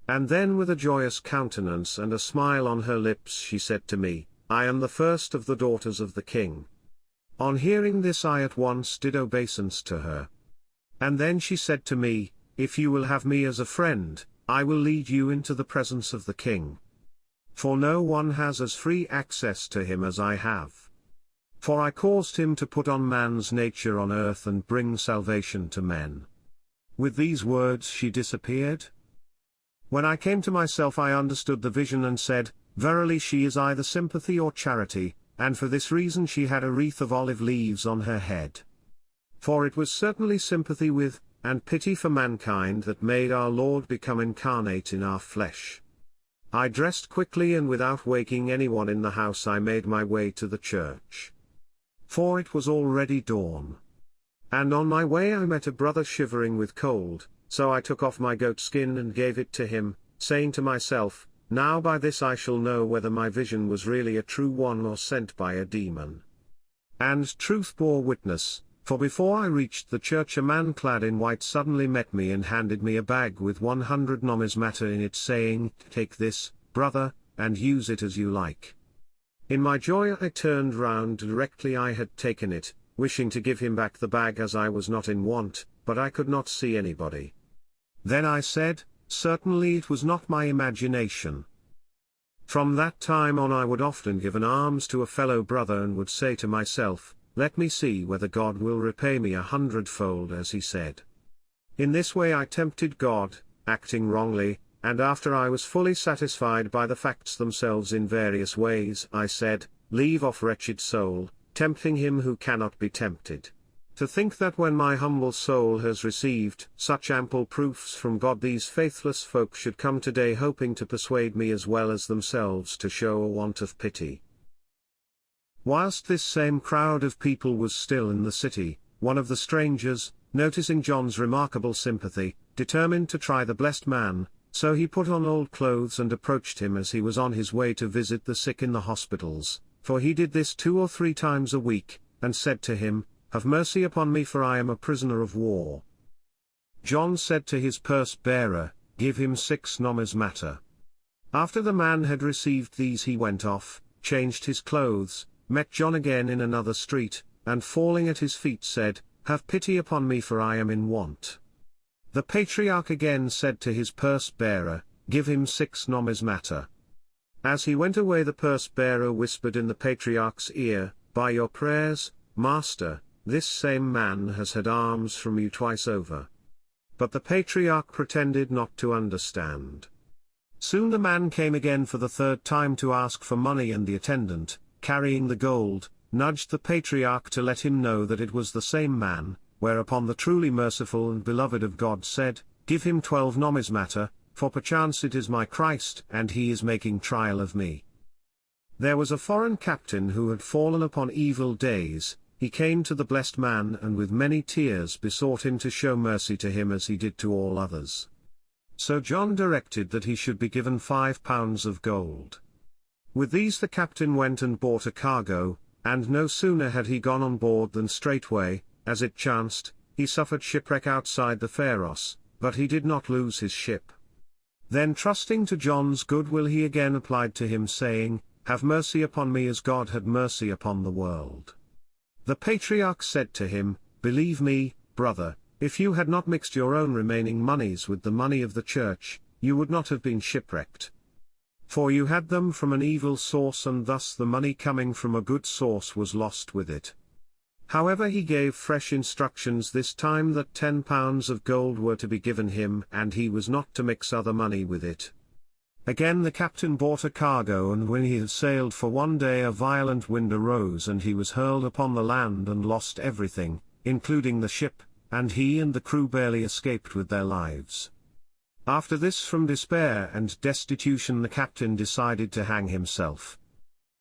And then with a joyous countenance and a smile on her lips she said to me, 'I am the first of the daughters of the king.' On hearing this I at once did obeisance to her. And then she said to me, 'If you will have me as a friend, I will lead you into the presence of the king. For no one has as free access to him as I have. For I caused him to put on man's nature on earth and bring salvation to men.' With these words she disappeared. When I came to myself I understood the vision and said, 'Verily she is either sympathy or charity,' and for this reason she had a wreath of olive leaves on her head. For it was certainly sympathy with, and pity for mankind that made our Lord become incarnate in our flesh. I dressed quickly, and without waking anyone in the house I made my way to the church. For it was already dawn. And on my way I met a brother shivering with cold, so I took off my goat skin and gave it to him, saying to myself, now by this I shall know whether my vision was really a true one or sent by a demon. And truth bore witness, for before I reached the church a man clad in white suddenly met me and handed me a bag with 100 numismata in it, saying, take this, brother, and use it as you like. In my joy I turned round directly I had taken it, wishing to give him back the bag as I was not in want, but I could not see anybody. Then I said, certainly it was not my imagination. From that time on I would often give an alms to a fellow brother and would say to myself, let me see whether God will repay me 100-fold as he said. In this way I tempted God, acting wrongly, and after I was fully satisfied by the facts themselves in various ways I said, leave off wretched soul, tempting him who cannot be tempted. To think that when my humble soul has received such ample proofs from God these faithless folk should come today hoping to persuade me as well as themselves to show a want of pity. Whilst this same crowd of people was still in the city, one of the strangers, noticing John's remarkable sympathy, determined to try the blessed man, so he put on old clothes and approached him as he was on his way to visit the sick in the hospitals, for he did this 2 or 3 times a week, and said to him, have mercy upon me for I am a prisoner of war. John said to his purse-bearer, give him 6 numismata. After the man had received these he went off, changed his clothes, met John again in another street, and falling at his feet said, have pity upon me for I am in want. The patriarch again said to his purse-bearer, give him 6 numismata. As he went away the purse-bearer whispered in the patriarch's ear, by your prayers, master, this same man has had alms from you twice over. But the patriarch pretended not to understand. Soon the man came again for the 3rd time to ask for money, and the attendant, carrying the gold, nudged the patriarch to let him know that it was the same man, whereupon the truly merciful and beloved of God said, give him 12 numismata, for perchance it is my Christ and he is making trial of me. There was a foreign captain who had fallen upon evil days. He came to the blessed man and with many tears besought him to show mercy to him as he did to all others. So John directed that he should be given 5 pounds of gold. With these the captain went and bought a cargo, and no sooner had he gone on board than straightway, as it chanced, he suffered shipwreck outside the Pharos, but he did not lose his ship. Then trusting to John's goodwill he again applied to him saying, have mercy upon me as God had mercy upon the world. The patriarch said to him, believe me, brother, if you had not mixed your own remaining monies with the money of the church, you would not have been shipwrecked. For you had them from an evil source and thus the money coming from a good source was lost with it. However he gave fresh instructions this time that 10 pounds of gold were to be given him and he was not to mix other money with it. Again the captain bought a cargo, and when he had sailed for one day a violent wind arose and he was hurled upon the land and lost everything, including the ship, and he and the crew barely escaped with their lives. After this, from despair and destitution, the captain decided to hang himself.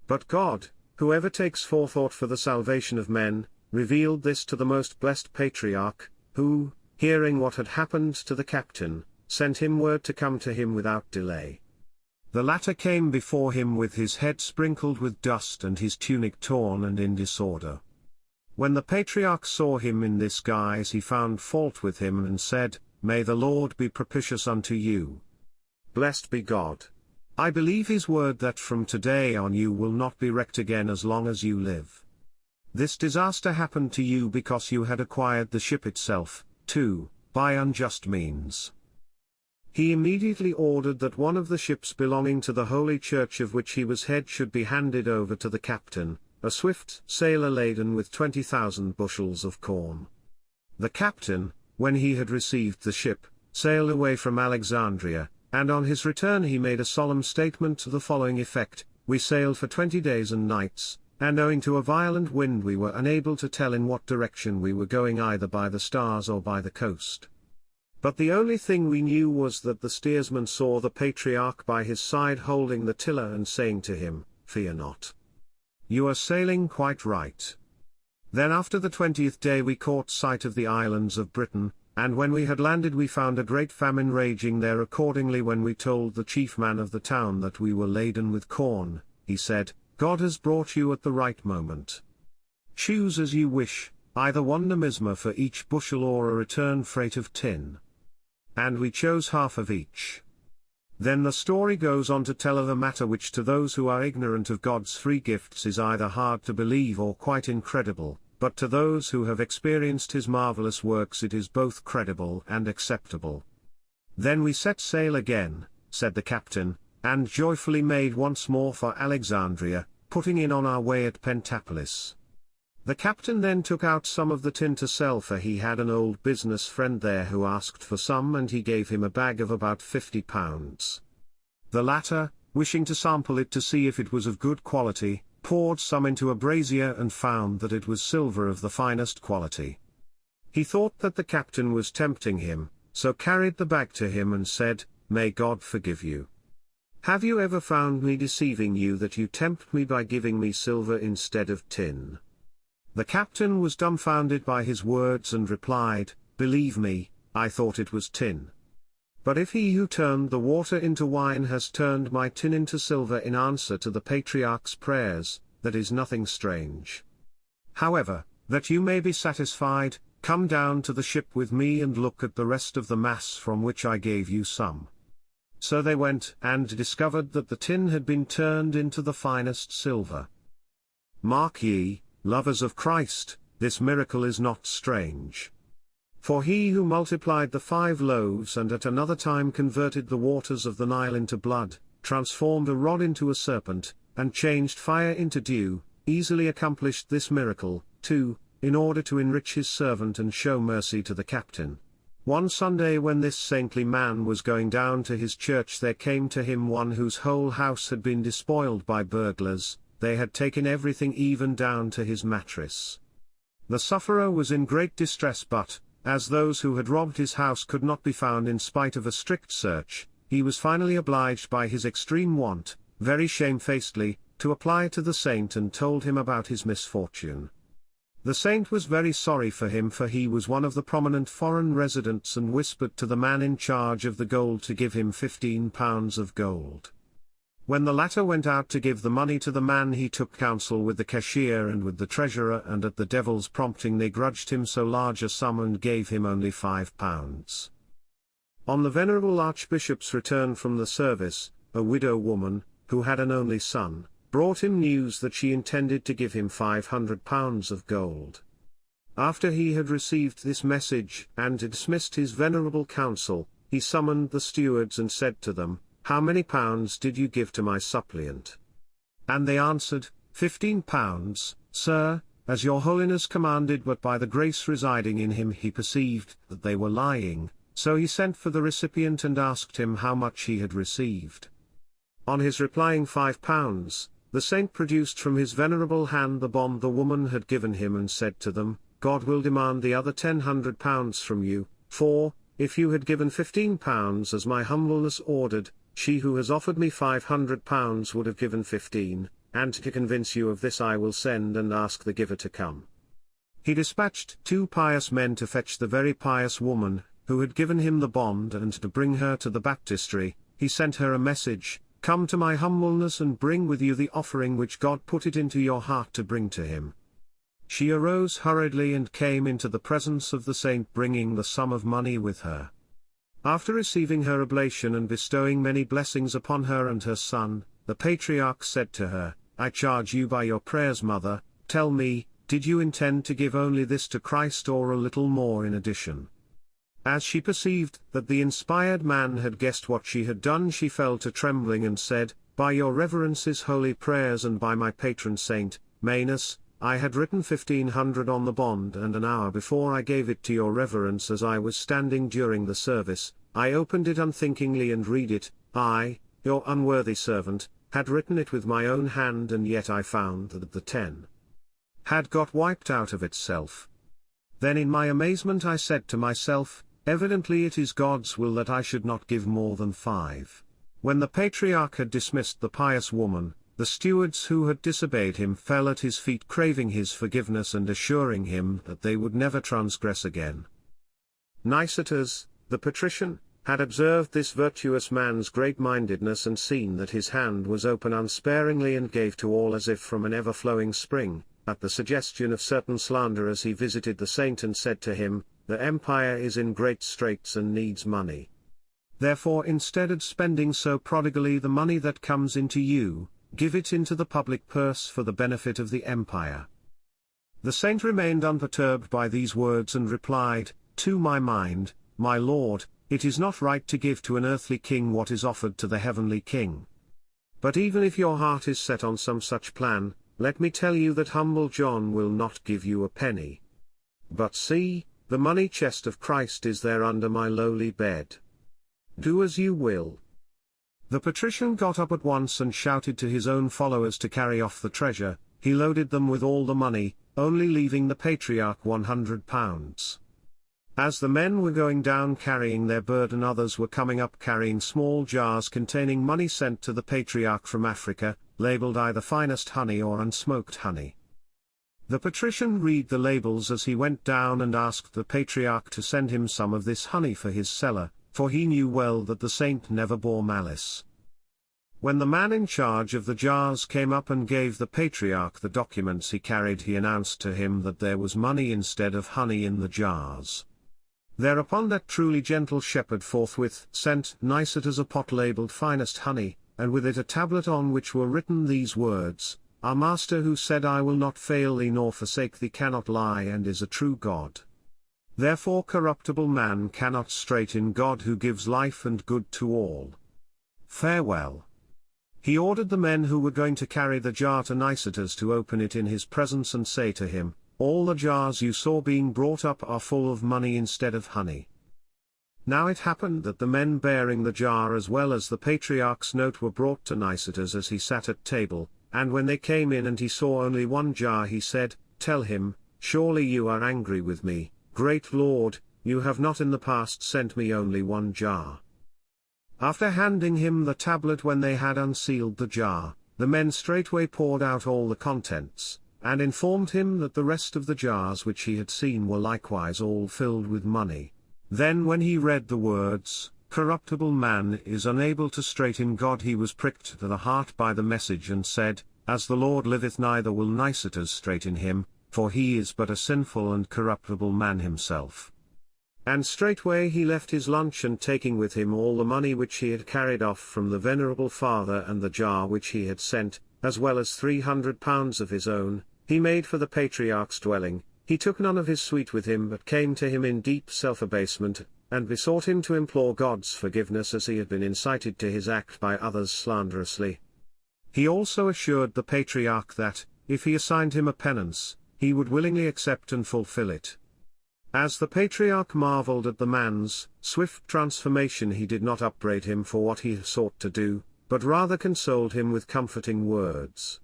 But God, who ever takes forethought for the salvation of men, revealed this to the most blessed patriarch, who, hearing what had happened to the captain, sent him word to come to him without delay. The latter came before him with his head sprinkled with dust and his tunic torn and in disorder. When the patriarch saw him in this guise he found fault with him and said, may the Lord be propitious unto you. Blessed be God. I believe his word that from today on you will not be wrecked again as long as you live. This disaster happened to you because you had acquired the ship itself, too, by unjust means. He immediately ordered that one of the ships belonging to the holy church of which he was head should be handed over to the captain, a swift sailor laden with 20,000 bushels of corn. The captain, when he had received the ship, sailed away from Alexandria, and on his return he made a solemn statement to the following effect, we sailed for 20 days and nights, and owing to a violent wind we were unable to tell in what direction we were going either by the stars or by the coast. But the only thing we knew was that the steersman saw the patriarch by his side holding the tiller and saying to him, fear not. You are sailing quite right. Then after the 20th day we caught sight of the islands of Britain, and when we had landed we found a great famine raging there. Accordingly when we told the chief man of the town that we were laden with corn, he said, God has brought you at the right moment. Choose as you wish, either 1 numisma for each bushel or a return freight of tin. And we chose half of each. Then the story goes on to tell of a matter which to those who are ignorant of God's free gifts is either hard to believe or quite incredible, but to those who have experienced his marvelous works it is both credible and acceptable. Then we set sail again, said the captain, and joyfully made once more for Alexandria, putting in on our way at Pentapolis. The captain then took out some of the tin to sell, for he had an old business friend there who asked for some, and he gave him a bag of about 50 pounds. The latter, wishing to sample it to see if it was of good quality, poured some into a brazier and found that it was silver of the finest quality. He thought that the captain was tempting him, so carried the bag to him and said, May God forgive you. Have you ever found me deceiving you that you tempt me by giving me silver instead of tin? The captain was dumbfounded by his words and replied, Believe me, I thought it was tin. But if he who turned the water into wine has turned my tin into silver in answer to the patriarch's prayers, that is nothing strange. However, that you may be satisfied, come down to the ship with me and look at the rest of the mass from which I gave you some. So they went and discovered that the tin had been turned into the finest silver. Mark ye, lovers of Christ, this miracle is not strange. For he who multiplied the 5 loaves and at another time converted the waters of the Nile into blood, transformed a rod into a serpent, and changed fire into dew, easily accomplished this miracle, too, in order to enrich his servant and show mercy to the captain. One Sunday when this saintly man was going down to his church there came to him one whose whole house had been despoiled by burglars. They had taken everything even down to his mattress. The sufferer was in great distress, but, as those who had robbed his house could not be found in spite of a strict search, he was finally obliged by his extreme want, very shamefacedly, to apply to the saint and told him about his misfortune. The saint was very sorry for him, for he was one of the prominent foreign residents, and whispered to the man in charge of the gold to give him 15 pounds of gold. When the latter went out to give the money to the man, he took counsel with the cashier and with the treasurer, and at the devil's prompting they grudged him so large a sum and gave him only 5 pounds. On the venerable archbishop's return from the service, a widow woman, who had an only son, brought him news that she intended to give him 500 pounds of gold. After he had received this message and dismissed his venerable council, he summoned the stewards and said to them, How many pounds did you give to my suppliant? And they answered, 15 pounds, sir, as your holiness commanded. But by the grace residing in him he perceived that they were lying, so he sent for the recipient and asked him how much he had received. On his replying 5 pounds, the saint produced from his venerable hand the bond the woman had given him and said to them, God will demand the other 100 pounds from you, for, if you had given 15 pounds as my humbleness ordered, she who has offered me 500 pounds would have given 15, and to convince you of this I will send and ask the giver to come. He dispatched 2 pious men to fetch the very pious woman, who had given him the bond, and to bring her to the baptistery. He sent her a message, Come to my humbleness and bring with you the offering which God put it into your heart to bring to him. She arose hurriedly and came into the presence of the saint, bringing the sum of money with her. After receiving her oblation and bestowing many blessings upon her and her son, the patriarch said to her, I charge you by your prayers, mother, tell me, did you intend to give only this to Christ or a little more in addition? As she perceived that the inspired man had guessed what she had done, she fell to trembling and said, By your reverence's holy prayers and by my patron saint, Manus, I had written 1500 on the bond, and an hour before I gave it to your reverence as I was standing during the service, I opened it unthinkingly and read it. I, your unworthy servant, had written it with my own hand, and yet I found that the 10 had got wiped out of itself. Then in my amazement I said to myself, evidently it is God's will that I should not give more than 5. When the patriarch had dismissed the pious woman, the stewards who had disobeyed him fell at his feet craving his forgiveness and assuring him that they would never transgress again. Nicetas, the patrician, had observed this virtuous man's great-mindedness and seen that his hand was open unsparingly and gave to all as if from an ever-flowing spring. At the suggestion of certain slanderers he visited the saint and said to him, "The empire is in great straits and needs money. Therefore instead of spending so prodigally the money that comes into you, give it into the public purse for the benefit of the empire." The saint remained unperturbed by these words and replied, "To my mind, my lord, it is not right to give to an earthly king what is offered to the heavenly king. But even if your heart is set on some such plan, let me tell you that humble John will not give you a penny. But see, the money chest of Christ is there under my lowly bed. Do as you will." The patrician got up at once and shouted to his own followers to carry off the treasure. He loaded them with all the money, only leaving the patriarch 100 pounds. As the men were going down carrying their burden, others were coming up carrying small jars containing money sent to the patriarch from Africa, labeled either finest honey or unsmoked honey. The patrician read the labels as he went down and asked the patriarch to send him some of this honey for his cellar, for he knew well that the saint never bore malice. When the man in charge of the jars came up and gave the patriarch the documents he carried, he announced to him that there was money instead of honey in the jars. Thereupon that truly gentle shepherd forthwith sent Nicetas a pot labeled finest honey, and with it a tablet on which were written these words, "Our Master who said, I will not fail thee nor forsake thee, cannot lie and is a true God. Therefore corruptible man cannot straiten God who gives life and good to all. Farewell." He ordered the men who were going to carry the jar to Nicetas to open it in his presence and say to him, "All the jars you saw being brought up are full of money instead of honey." Now it happened that the men bearing the jar as well as the patriarch's note were brought to Nicetas as he sat at table, and when they came in and he saw only one jar, he said, "Tell him, surely you are angry with me, great Lord, you have not in the past sent me only one jar." After handing him the tablet, when they had unsealed the jar, the men straightway poured out all the contents, and informed him that the rest of the jars which he had seen were likewise all filled with money. Then when he read the words, "Corruptible man is unable to straiten God," he was pricked to the heart by the message and said, "As the Lord liveth, neither will Nicetas straiten him, for he is but a sinful and corruptible man himself." And straightway he left his lunch, and taking with him all the money which he had carried off from the venerable father and the jar which he had sent, as well as 300 pounds of his own, he made for the patriarch's dwelling. He took none of his suite with him, but came to him in deep self-abasement, and besought him to implore God's forgiveness, as he had been incited to his act by others slanderously. He also assured the patriarch that, if he assigned him a penance, he would willingly accept and fulfill it. As the patriarch marveled at the man's swift transformation, he did not upbraid him for what he sought to do, but rather consoled him with comforting words.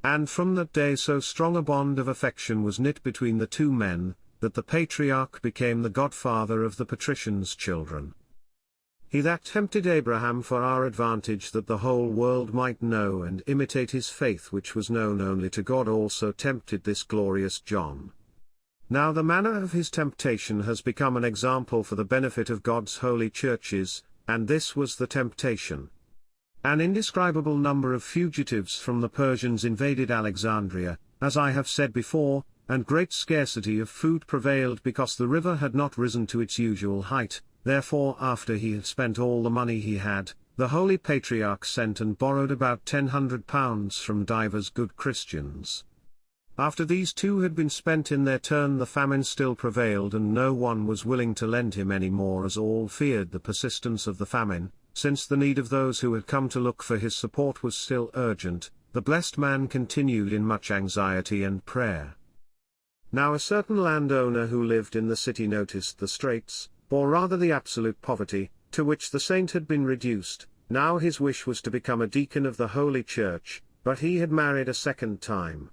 And from that day so strong a bond of affection was knit between the two men, that the patriarch became the godfather of the patrician's children. He that tempted Abraham for our advantage, that the whole world might know and imitate his faith which was known only to God, also tempted this glorious John. Now the manner of his temptation has become an example for the benefit of God's holy churches, and this was the temptation. An indescribable number of fugitives from the Persians invaded Alexandria, as I have said before, and great scarcity of food prevailed because the river had not risen to its usual height. Therefore, after he had spent all the money he had, the holy patriarch sent and borrowed about 100 pounds from divers good Christians. After these two had been spent in their turn, the famine still prevailed, and no one was willing to lend him any more, as all feared the persistence of the famine. Since the need of those who had come to look for his support was still urgent, the blessed man continued in much anxiety and prayer. Now a certain landowner who lived in the city noticed the straits, or rather the absolute poverty, to which the saint had been reduced. Now his wish was to become a deacon of the Holy Church, but he had married a second time.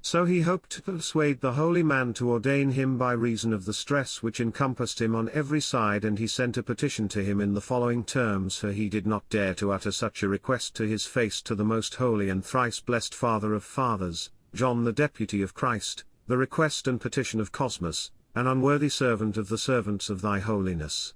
So he hoped to persuade the holy man to ordain him by reason of the stress which encompassed him on every side, and he sent a petition to him in the following terms, for he did not dare to utter such a request to his face: to the most holy and thrice blessed Father of fathers, John the deputy of Christ, the request and petition of Cosmas, an unworthy servant of the servants of thy holiness.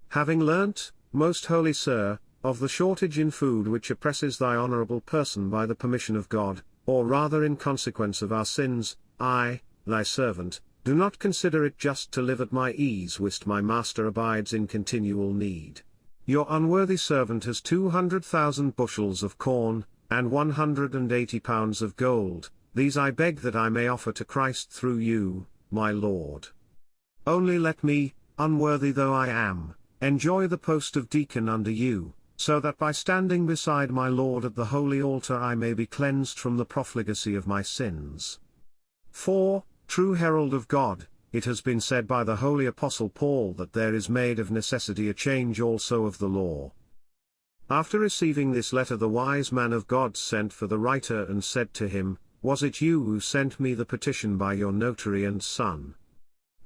Having learnt, most holy Sir, of the shortage in food which oppresses thy honourable person by the permission of God, or rather in consequence of our sins, I, thy servant, do not consider it just to live at my ease whilst my master abides in continual need. Your unworthy servant has 200,000 bushels of corn, and 180 pounds of gold. These I beg that I may offer to Christ through you, my Lord. Only let me, unworthy though I am, enjoy the post of deacon under you, so that by standing beside my Lord at the holy altar I may be cleansed from the profligacy of my sins. For, true herald of God, it has been said by the holy Apostle Paul that there is made of necessity a change also of the law. After receiving this letter, the wise man of God sent for the writer and said to him, Was it you who sent me the petition by your notary and son?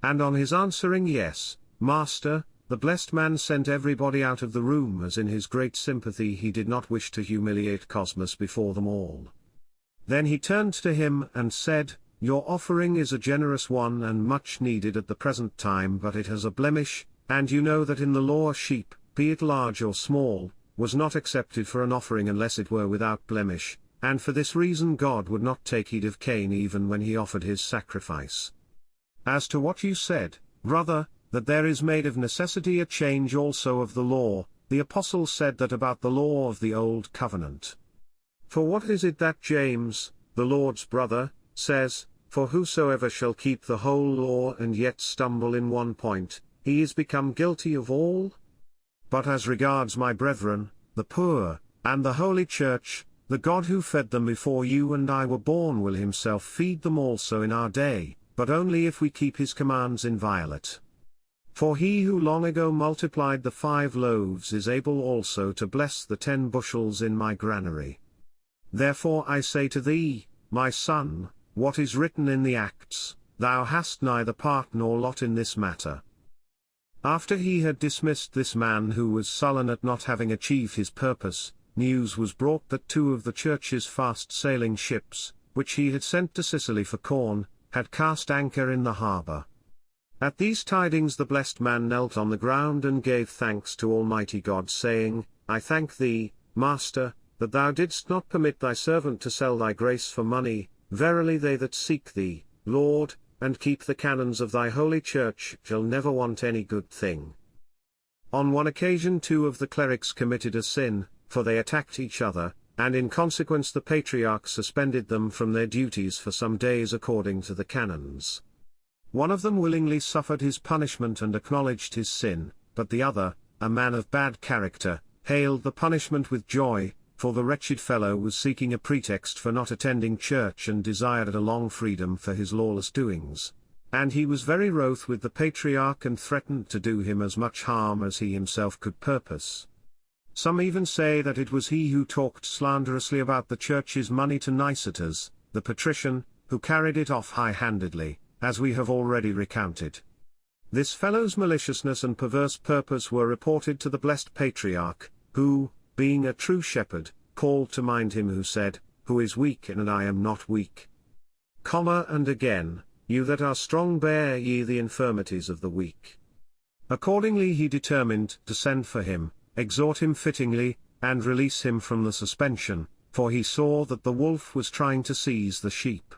And on his answering, Yes, Master, the blessed man sent everybody out of the room, as in his great sympathy he did not wish to humiliate Cosmas before them all. Then he turned to him and said, Your offering is a generous one and much needed at the present time, but it has a blemish, and you know that in the law a sheep, be it large or small, was not accepted for an offering unless it were without blemish, and for this reason God would not take heed of Cain even when he offered his sacrifice. As to what you said, brother, that there is made of necessity a change also of the law, the apostle said that about the law of the old covenant. For what is it that James, the Lord's brother, says, For whosoever shall keep the whole law and yet stumble in one point, he is become guilty of all? But as regards my brethren, the poor, and the holy church, the God who fed them before you and I were born will himself feed them also in our day, but only if we keep his commands inviolate. For he who long ago multiplied the 5 loaves is able also to bless the 10 bushels in my granary. Therefore I say to thee, my son, what is written in the Acts, thou hast neither part nor lot in this matter. After he had dismissed this man who was sullen at not having achieved his purpose, news was brought that 2 of the church's fast-sailing ships, which he had sent to Sicily for corn, had cast anchor in the harbour. At these tidings the blessed man knelt on the ground and gave thanks to Almighty God, saying, I thank thee, Master, that thou didst not permit thy servant to sell thy grace for money. Verily they that seek thee, Lord, and keep the canons of thy holy church shall never want any good thing. On one occasion 2 of the clerics committed a sin, for they attacked each other, and in consequence the patriarch suspended them from their duties for some days according to the canons. One of them willingly suffered his punishment and acknowledged his sin, but the other, a man of bad character, hailed the punishment with joy, for the wretched fellow was seeking a pretext for not attending church and desired a long freedom for his lawless doings. And he was very wroth with the patriarch and threatened to do him as much harm as he himself could purpose. Some even say that it was he who talked slanderously about the church's money to Nicetas, the patrician, who carried it off high-handedly, as we have already recounted. This fellow's maliciousness and perverse purpose were reported to the blessed patriarch, who, being a true shepherd, called to mind him who said, Who is weak and I am not weak? And again, You that are strong bear ye the infirmities of the weak. Accordingly he determined to send for him, exhort him fittingly, and release him from the suspension, for he saw that the wolf was trying to seize the sheep.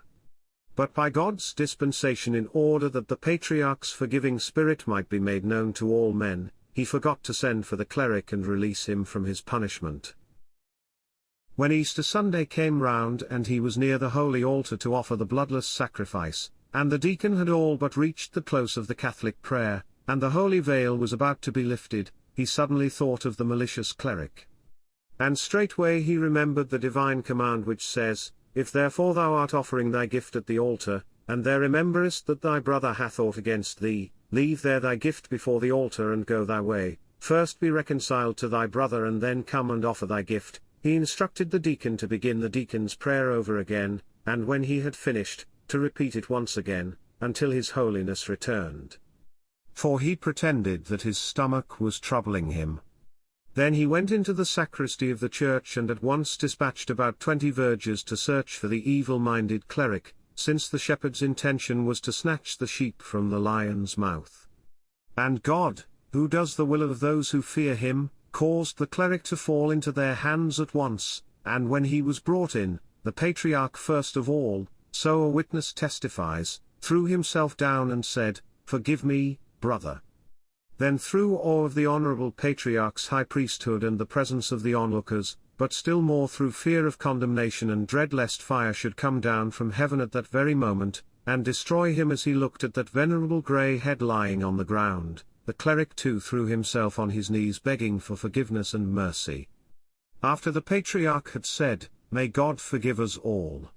But by God's dispensation, in order that the patriarch's forgiving spirit might be made known to all men, he forgot to send for the cleric and release him from his punishment. When Easter Sunday came round and he was near the holy altar to offer the bloodless sacrifice, and the deacon had all but reached the close of the Catholic prayer, and the holy veil was about to be lifted, he suddenly thought of the malicious cleric. And straightway he remembered the divine command which says, If therefore thou art offering thy gift at the altar, and there rememberest that thy brother hath aught against thee, leave there thy gift before the altar and go thy way, first be reconciled to thy brother and then come and offer thy gift. He instructed the deacon to begin the deacon's prayer over again, and when he had finished, to repeat it once again, until his holiness returned. For he pretended that his stomach was troubling him. Then he went into the sacristy of the church and at once dispatched about 20 vergers to search for the evil-minded cleric, since the shepherd's intention was to snatch the sheep from the lion's mouth. And God, who does the will of those who fear him, caused the cleric to fall into their hands at once, and when he was brought in, the patriarch first of all, so a witness testifies, threw himself down and said, "Forgive me, brother." Then through awe of the honorable patriarch's high priesthood and the presence of the onlookers, but still more through fear of condemnation and dread lest fire should come down from heaven at that very moment, and destroy him as he looked at that venerable grey head lying on the ground, the cleric too threw himself on his knees begging for forgiveness and mercy. After the patriarch had said, "May God forgive us all,"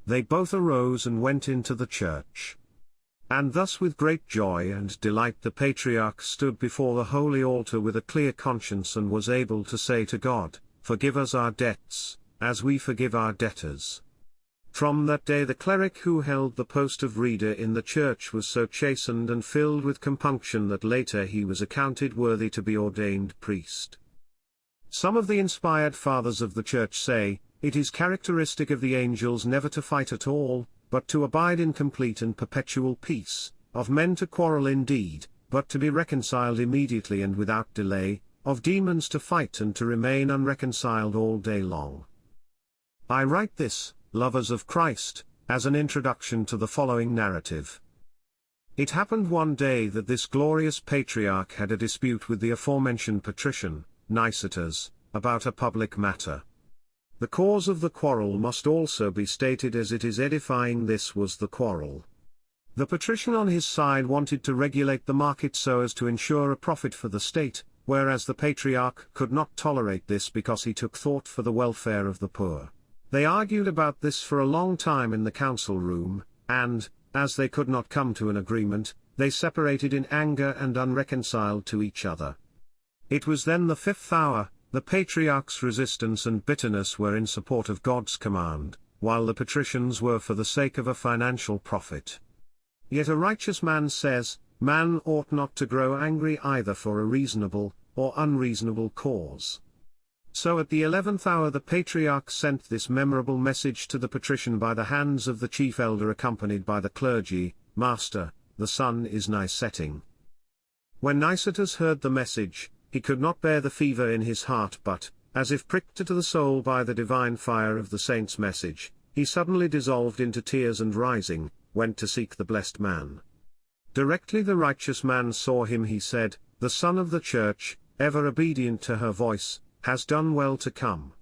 they both arose and went into the church. And thus with great joy and delight the patriarch stood before the holy altar with a clear conscience and was able to say to God, "Forgive us our debts, as we forgive our debtors." From that day the cleric who held the post of reader in the church was so chastened and filled with compunction that later he was accounted worthy to be ordained priest. Some of the inspired fathers of the church say, it is characteristic of the angels never to fight at all, but to abide in complete and perpetual peace, of men to quarrel indeed, but to be reconciled immediately and without delay, of demons to fight and to remain unreconciled all day long. I write this, lovers of Christ, as an introduction to the following narrative. It happened one day that this glorious patriarch had a dispute with the aforementioned patrician, Nicetas, about a public matter. The cause of the quarrel must also be stated as it is edifying. This was the quarrel. The patrician on his side wanted to regulate the market so as to ensure a profit for the state, whereas the patriarch could not tolerate this because he took thought for the welfare of the poor. They argued about this for a long time in the council room, and, as they could not come to an agreement, they separated in anger and unreconciled to each other. It was then the 5th hour. The patriarch's resistance and bitterness were in support of God's command, while the patricians were for the sake of a financial profit. Yet a righteous man says, man ought not to grow angry either for a reasonable, or unreasonable cause. So at the 11th hour the patriarch sent this memorable message to the patrician by the hands of the chief elder accompanied by the clergy, "Master, the sun is nigh setting." When Nicetas heard the message, he could not bear the fever in his heart but, as if pricked to the soul by the divine fire of the saint's message, he suddenly dissolved into tears and rising, went to seek the blessed man. Directly the righteous man saw him he said, "The son of the church, ever obedient to her voice, has done well to come."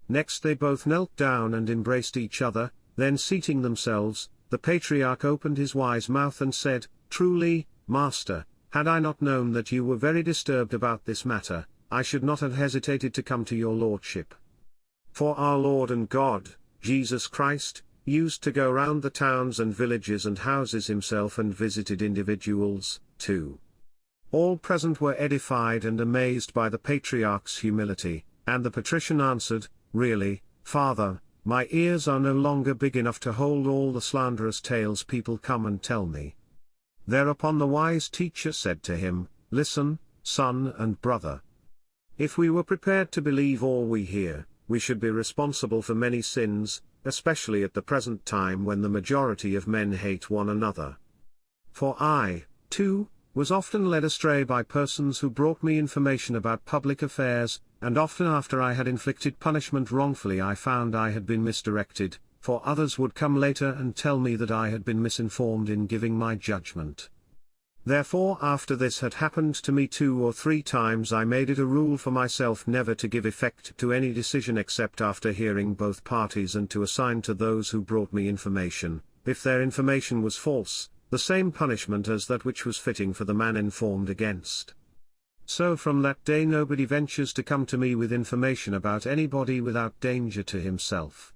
Next they both knelt down and embraced each other, then seating themselves, the patriarch opened his wise mouth and said, "Truly, Master, had I not known that you were very disturbed about this matter, I should not have hesitated to come to your lordship. For our Lord and God, Jesus Christ, used to go round the towns and villages and houses himself and visited individuals, too." All present were edified and amazed by the patriarch's humility, and the patrician answered, "Really, Father, my ears are no longer big enough to hold all the slanderous tales people come and tell me." Thereupon the wise teacher said to him, "Listen, son and brother. If we were prepared to believe all we hear, we should be responsible for many sins, especially at the present time when the majority of men hate one another. For I, too, was often led astray by persons who brought me information about public affairs, and often after I had inflicted punishment wrongfully I found I had been misdirected, for others would come later and tell me that I had been misinformed in giving my judgment. Therefore after this had happened to me 2 or 3 times I made it a rule for myself never to give effect to any decision except after hearing both parties and to assign to those who brought me information, if their information was false, the same punishment as that which was fitting for the man informed against. So from that day nobody ventures to come to me with information about anybody without danger to himself.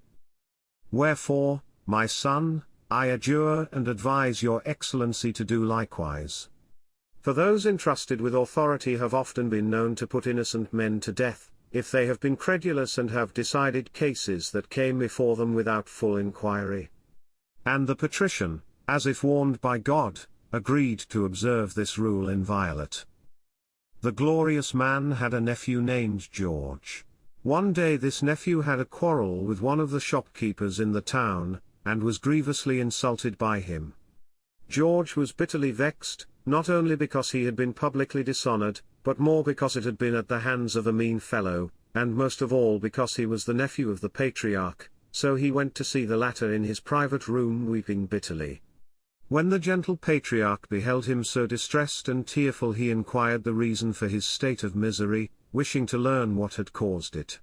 Wherefore, my son, I adjure and advise your excellency to do likewise. For those entrusted with authority have often been known to put innocent men to death, if they have been credulous and have decided cases that came before them without full inquiry. And the patrician, as if warned by God, agreed to observe this rule inviolate. The glorious man had a nephew named George. One day this nephew had a quarrel with one of the shopkeepers in the town, and was grievously insulted by him. George was bitterly vexed, not only because he had been publicly dishonored, but more because it had been at the hands of a mean fellow, and most of all because he was the nephew of the patriarch, so he went to see the latter in his private room weeping bitterly. When the gentle patriarch beheld him so distressed and tearful, he inquired the reason for his state of misery, wishing to learn what had caused it.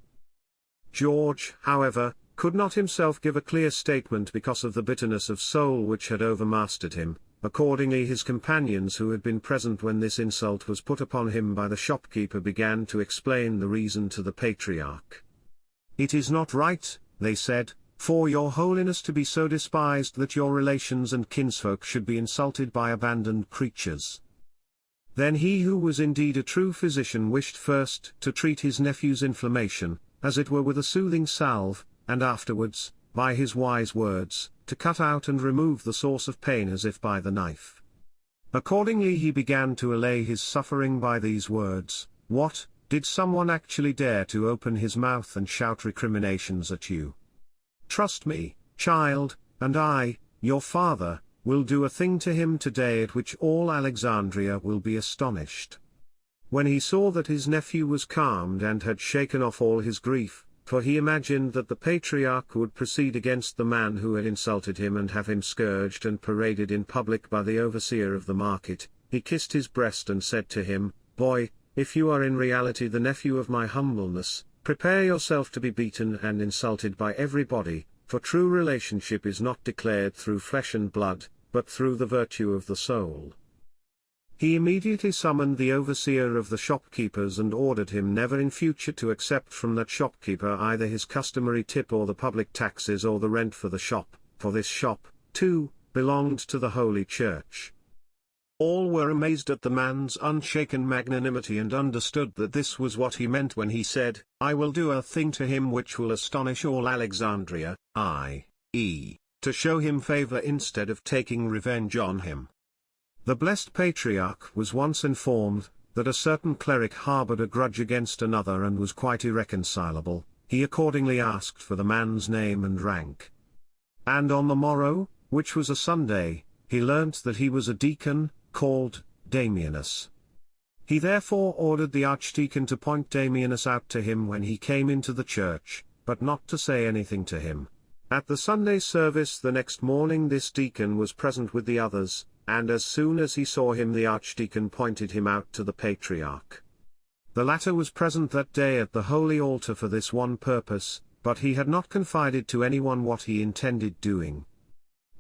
George, however, could not himself give a clear statement because of the bitterness of soul which had overmastered him. Accordingly his companions who had been present when this insult was put upon him by the shopkeeper began to explain the reason to the patriarch. "It is not right," they said, "for your holiness to be so despised that your relations and kinsfolk should be insulted by abandoned creatures." Then he who was indeed a true physician wished first to treat his nephew's inflammation, as it were with a soothing salve, and afterwards, by his wise words, to cut out and remove the source of pain as if by the knife. Accordingly he began to allay his suffering by these words: "What, did someone actually dare to open his mouth and shout recriminations at you? Trust me, child, and I, your father, will do a thing to him today at which all Alexandria will be astonished." When he saw that his nephew was calmed and had shaken off all his grief, for he imagined that the patriarch would proceed against the man who had insulted him and have him scourged and paraded in public by the overseer of the market, he kissed his breast and said to him, "Boy, if you are in reality the nephew of my humbleness, prepare yourself to be beaten and insulted by everybody, for true relationship is not declared through flesh and blood, but through the virtue of the soul." He immediately summoned the overseer of the shopkeepers and ordered him never in future to accept from that shopkeeper either his customary tip or the public taxes or the rent for the shop, for this shop, too, belonged to the Holy Church. All were amazed at the man's unshaken magnanimity and understood that this was what he meant when he said, "I will do a thing to him which will astonish all Alexandria," i.e., to show him favor instead of taking revenge on him. The blessed patriarch was once informed that a certain cleric harbored a grudge against another and was quite irreconcilable. He accordingly asked for the man's name and rank. And on the morrow, which was a Sunday, he learnt that he was a deacon, called Damianus. He therefore ordered the archdeacon to point Damianus out to him when he came into the church, but not to say anything to him. At the Sunday service the next morning this deacon was present with the others, and as soon as he saw him the archdeacon pointed him out to the patriarch. The latter was present that day at the holy altar for this one purpose, but he had not confided to anyone what he intended doing.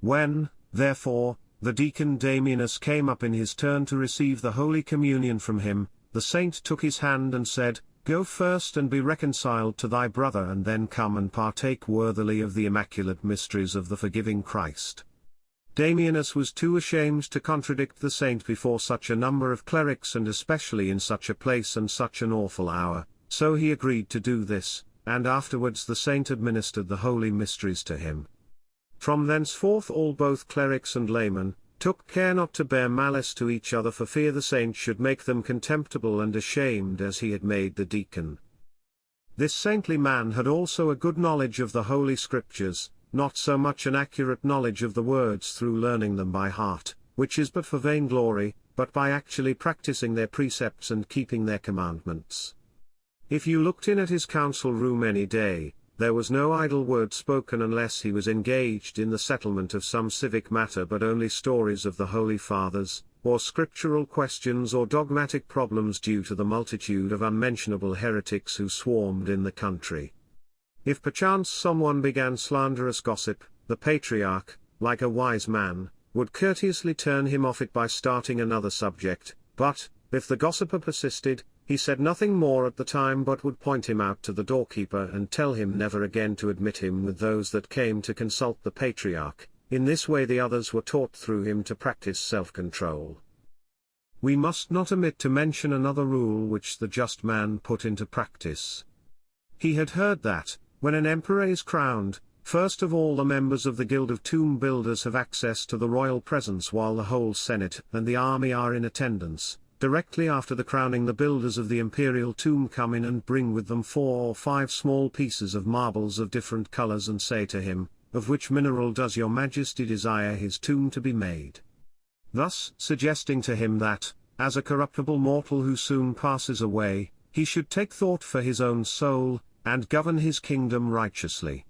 When, therefore, the deacon Damianus came up in his turn to receive the Holy Communion from him, the saint took his hand and said, "Go first and be reconciled to thy brother and then come and partake worthily of the immaculate mysteries of the forgiving Christ." Damianus was too ashamed to contradict the saint before such a number of clerics and especially in such a place and such an awful hour, so he agreed to do this, and afterwards the saint administered the holy mysteries to him. From thenceforth all both clerics and laymen, took care not to bear malice to each other for fear the saint should make them contemptible and ashamed as he had made the deacon. This saintly man had also a good knowledge of the Holy Scriptures, not so much an accurate knowledge of the words through learning them by heart, which is but for vainglory, but by actually practicing their precepts and keeping their commandments. If you looked in at his council room any day, there was no idle word spoken unless he was engaged in the settlement of some civic matter, but only stories of the Holy Fathers, or scriptural questions or dogmatic problems due to the multitude of unmentionable heretics who swarmed in the country. If perchance someone began slanderous gossip, the patriarch, like a wise man, would courteously turn him off it by starting another subject, but, if the gossiper persisted, he said nothing more at the time but would point him out to the doorkeeper and tell him never again to admit him with those that came to consult the patriarch. In this way the others were taught through him to practice self-control. We must not omit to mention another rule which the just man put into practice. He had heard that, when an emperor is crowned, first of all the members of the Guild of Tomb Builders have access to the royal presence while the whole Senate and the army are in attendance. Directly after the crowning, the builders of the imperial tomb come in and bring with them 4 or 5 small pieces of marbles of different colors and say to him, "Of which mineral does your majesty desire his tomb to be made?" Thus suggesting to him that, as a corruptible mortal who soon passes away, he should take thought for his own soul, and govern his kingdom righteously.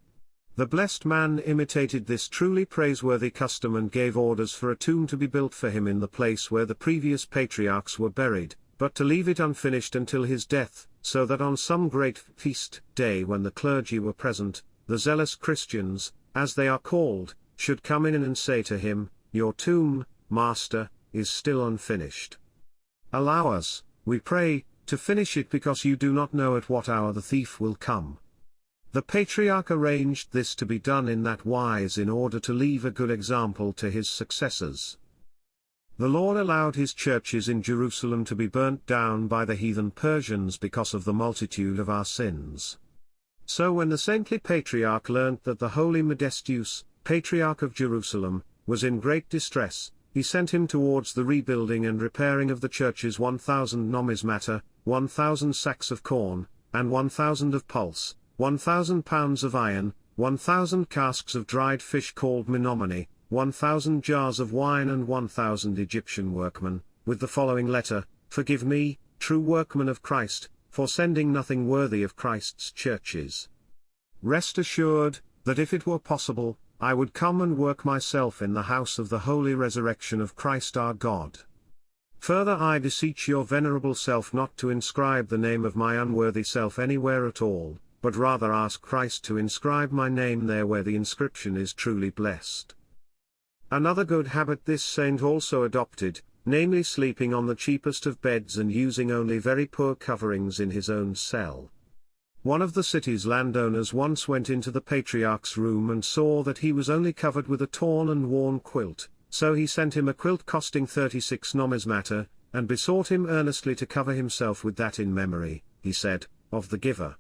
The blessed man imitated this truly praiseworthy custom and gave orders for a tomb to be built for him in the place where the previous patriarchs were buried, but to leave it unfinished until his death, so that on some great feast day when the clergy were present, the zealous Christians, as they are called, should come in and say to him, "Your tomb, master, is still unfinished. Allow us, we pray, to finish it because you do not know at what hour the thief will come." The patriarch arranged this to be done in that wise in order to leave a good example to his successors. The Lord allowed his churches in Jerusalem to be burnt down by the heathen Persians because of the multitude of our sins. So when the saintly patriarch learnt that the holy Modestius, patriarch of Jerusalem, was in great distress, he sent him towards the rebuilding and repairing of the churches 1,000 numismata, 1,000 sacks of corn, and 1,000 of pulse, 1,000 pounds of iron, 1,000 casks of dried fish called menomone, 1,000 jars of wine and 1,000 Egyptian workmen, with the following letter: "Forgive me, true workman of Christ, for sending nothing worthy of Christ's churches. Rest assured, that if it were possible, I would come and work myself in the house of the holy resurrection of Christ our God. Further, I beseech your venerable self not to inscribe the name of my unworthy self anywhere at all, but rather ask Christ to inscribe my name there where the inscription is truly blessed." Another good habit this saint also adopted, namely sleeping on the cheapest of beds and using only very poor coverings in his own cell. One of the city's landowners once went into the patriarch's room and saw that he was only covered with a torn and worn quilt, so he sent him a quilt costing 36 numismata, and besought him earnestly to cover himself with that in memory, he said, of the giver.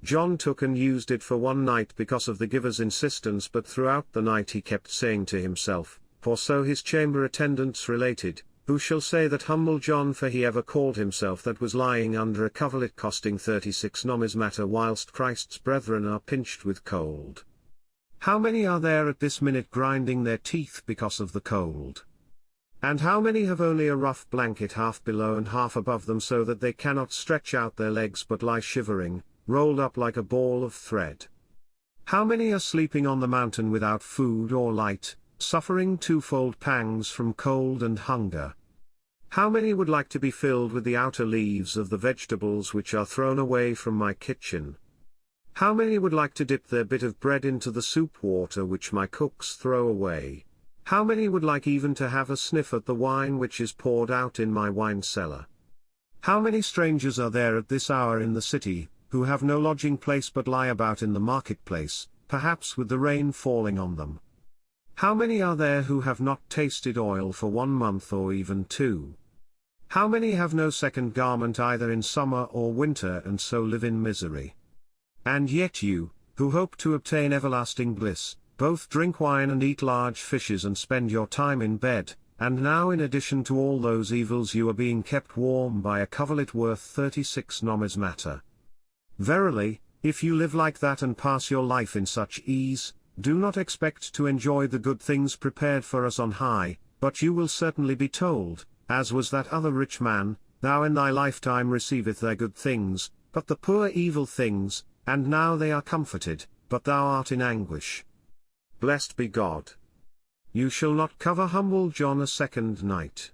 John took and used it for one night because of the giver's insistence, but throughout the night he kept saying to himself, for so his chamber attendants related, "Who shall say that humble John, for he ever called himself, that was lying under a coverlet costing 36 numismata whilst Christ's brethren are pinched with cold? How many are there at this minute grinding their teeth because of the cold? And how many have only a rough blanket half below and half above them, so that they cannot stretch out their legs but lie shivering, rolled up like a ball of thread? How many are sleeping on the mountain without food or light, suffering twofold pangs from cold and hunger? How many would like to be filled with the outer leaves of the vegetables which are thrown away from my kitchen? How many would like to dip their bit of bread into the soup water which my cooks throw away? How many would like even to have a sniff at the wine which is poured out in my wine cellar? How many strangers are there at this hour in the city, who have no lodging place but lie about in the marketplace, perhaps with the rain falling on them? How many are there who have not tasted oil for 1 month or even 2? How many have no second garment either in summer or winter, and so live in misery? And yet you, who hope to obtain everlasting bliss, both drink wine and eat large fishes and spend your time in bed, and now in addition to all those evils you are being kept warm by a coverlet worth 36 numismata. Verily, if you live like that and pass your life in such ease, do not expect to enjoy the good things prepared for us on high, but you will certainly be told, as was that other rich man, "Thou in thy lifetime receiveth thy good things, but the poor evil things, and now they are comforted, but thou art in anguish." Blessed be God. You shall not cover humble John a second night.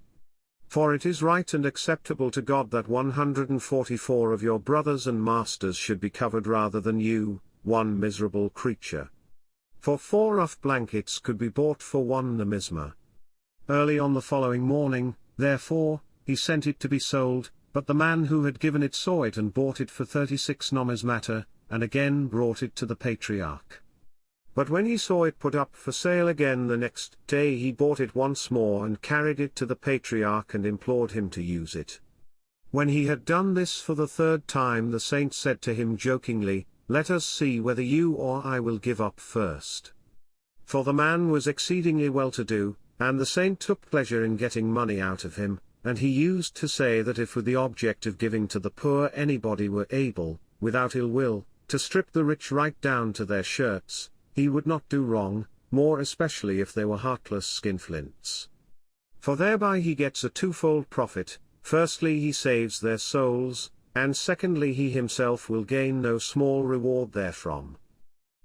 For it is right and acceptable to God that 144 of your brothers and masters should be covered rather than you, one miserable creature. For 4 rough blankets could be bought for 1 numisma. Early on the following morning, therefore, he sent it to be sold, but the man who had given it saw it and bought it for 36 numismata, and again brought it to the patriarch. But when he saw it put up for sale again the next day, he bought it once more and carried it to the patriarch and implored him to use it. When he had done this for the third time, the saint said to him jokingly, "Let us see whether you or I will give up first." For the man was exceedingly well-to-do, and the saint took pleasure in getting money out of him, and he used to say that if with the object of giving to the poor anybody were able, without ill will, to strip the rich right down to their shirts, he would not do wrong, more especially if they were heartless skinflints. For thereby he gets a twofold profit: firstly he saves their souls, and secondly he himself will gain no small reward therefrom.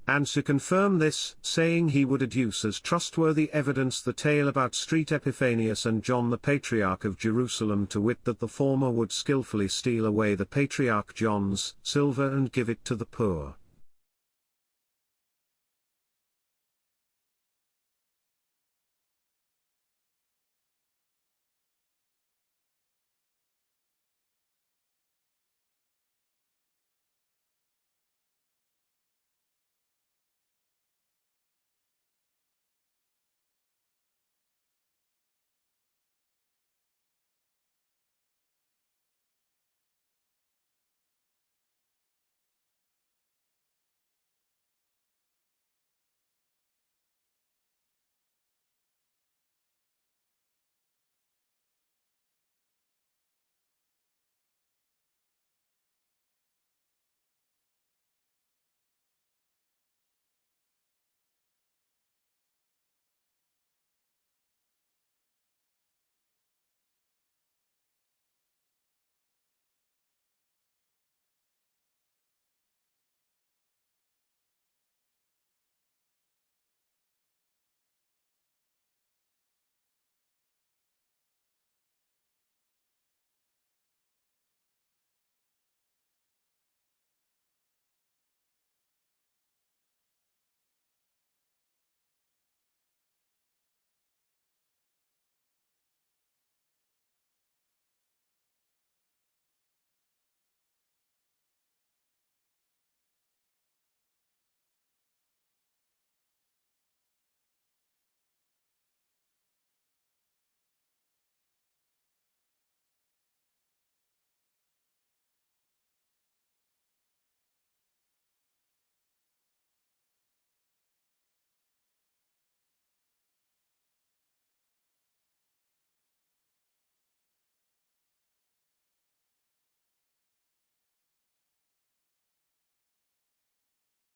And to confirm this saying he would adduce as trustworthy evidence the tale about Street Epiphanius and John the Patriarch of Jerusalem, to wit that the former would skilfully steal away the Patriarch John's silver and give it to the poor,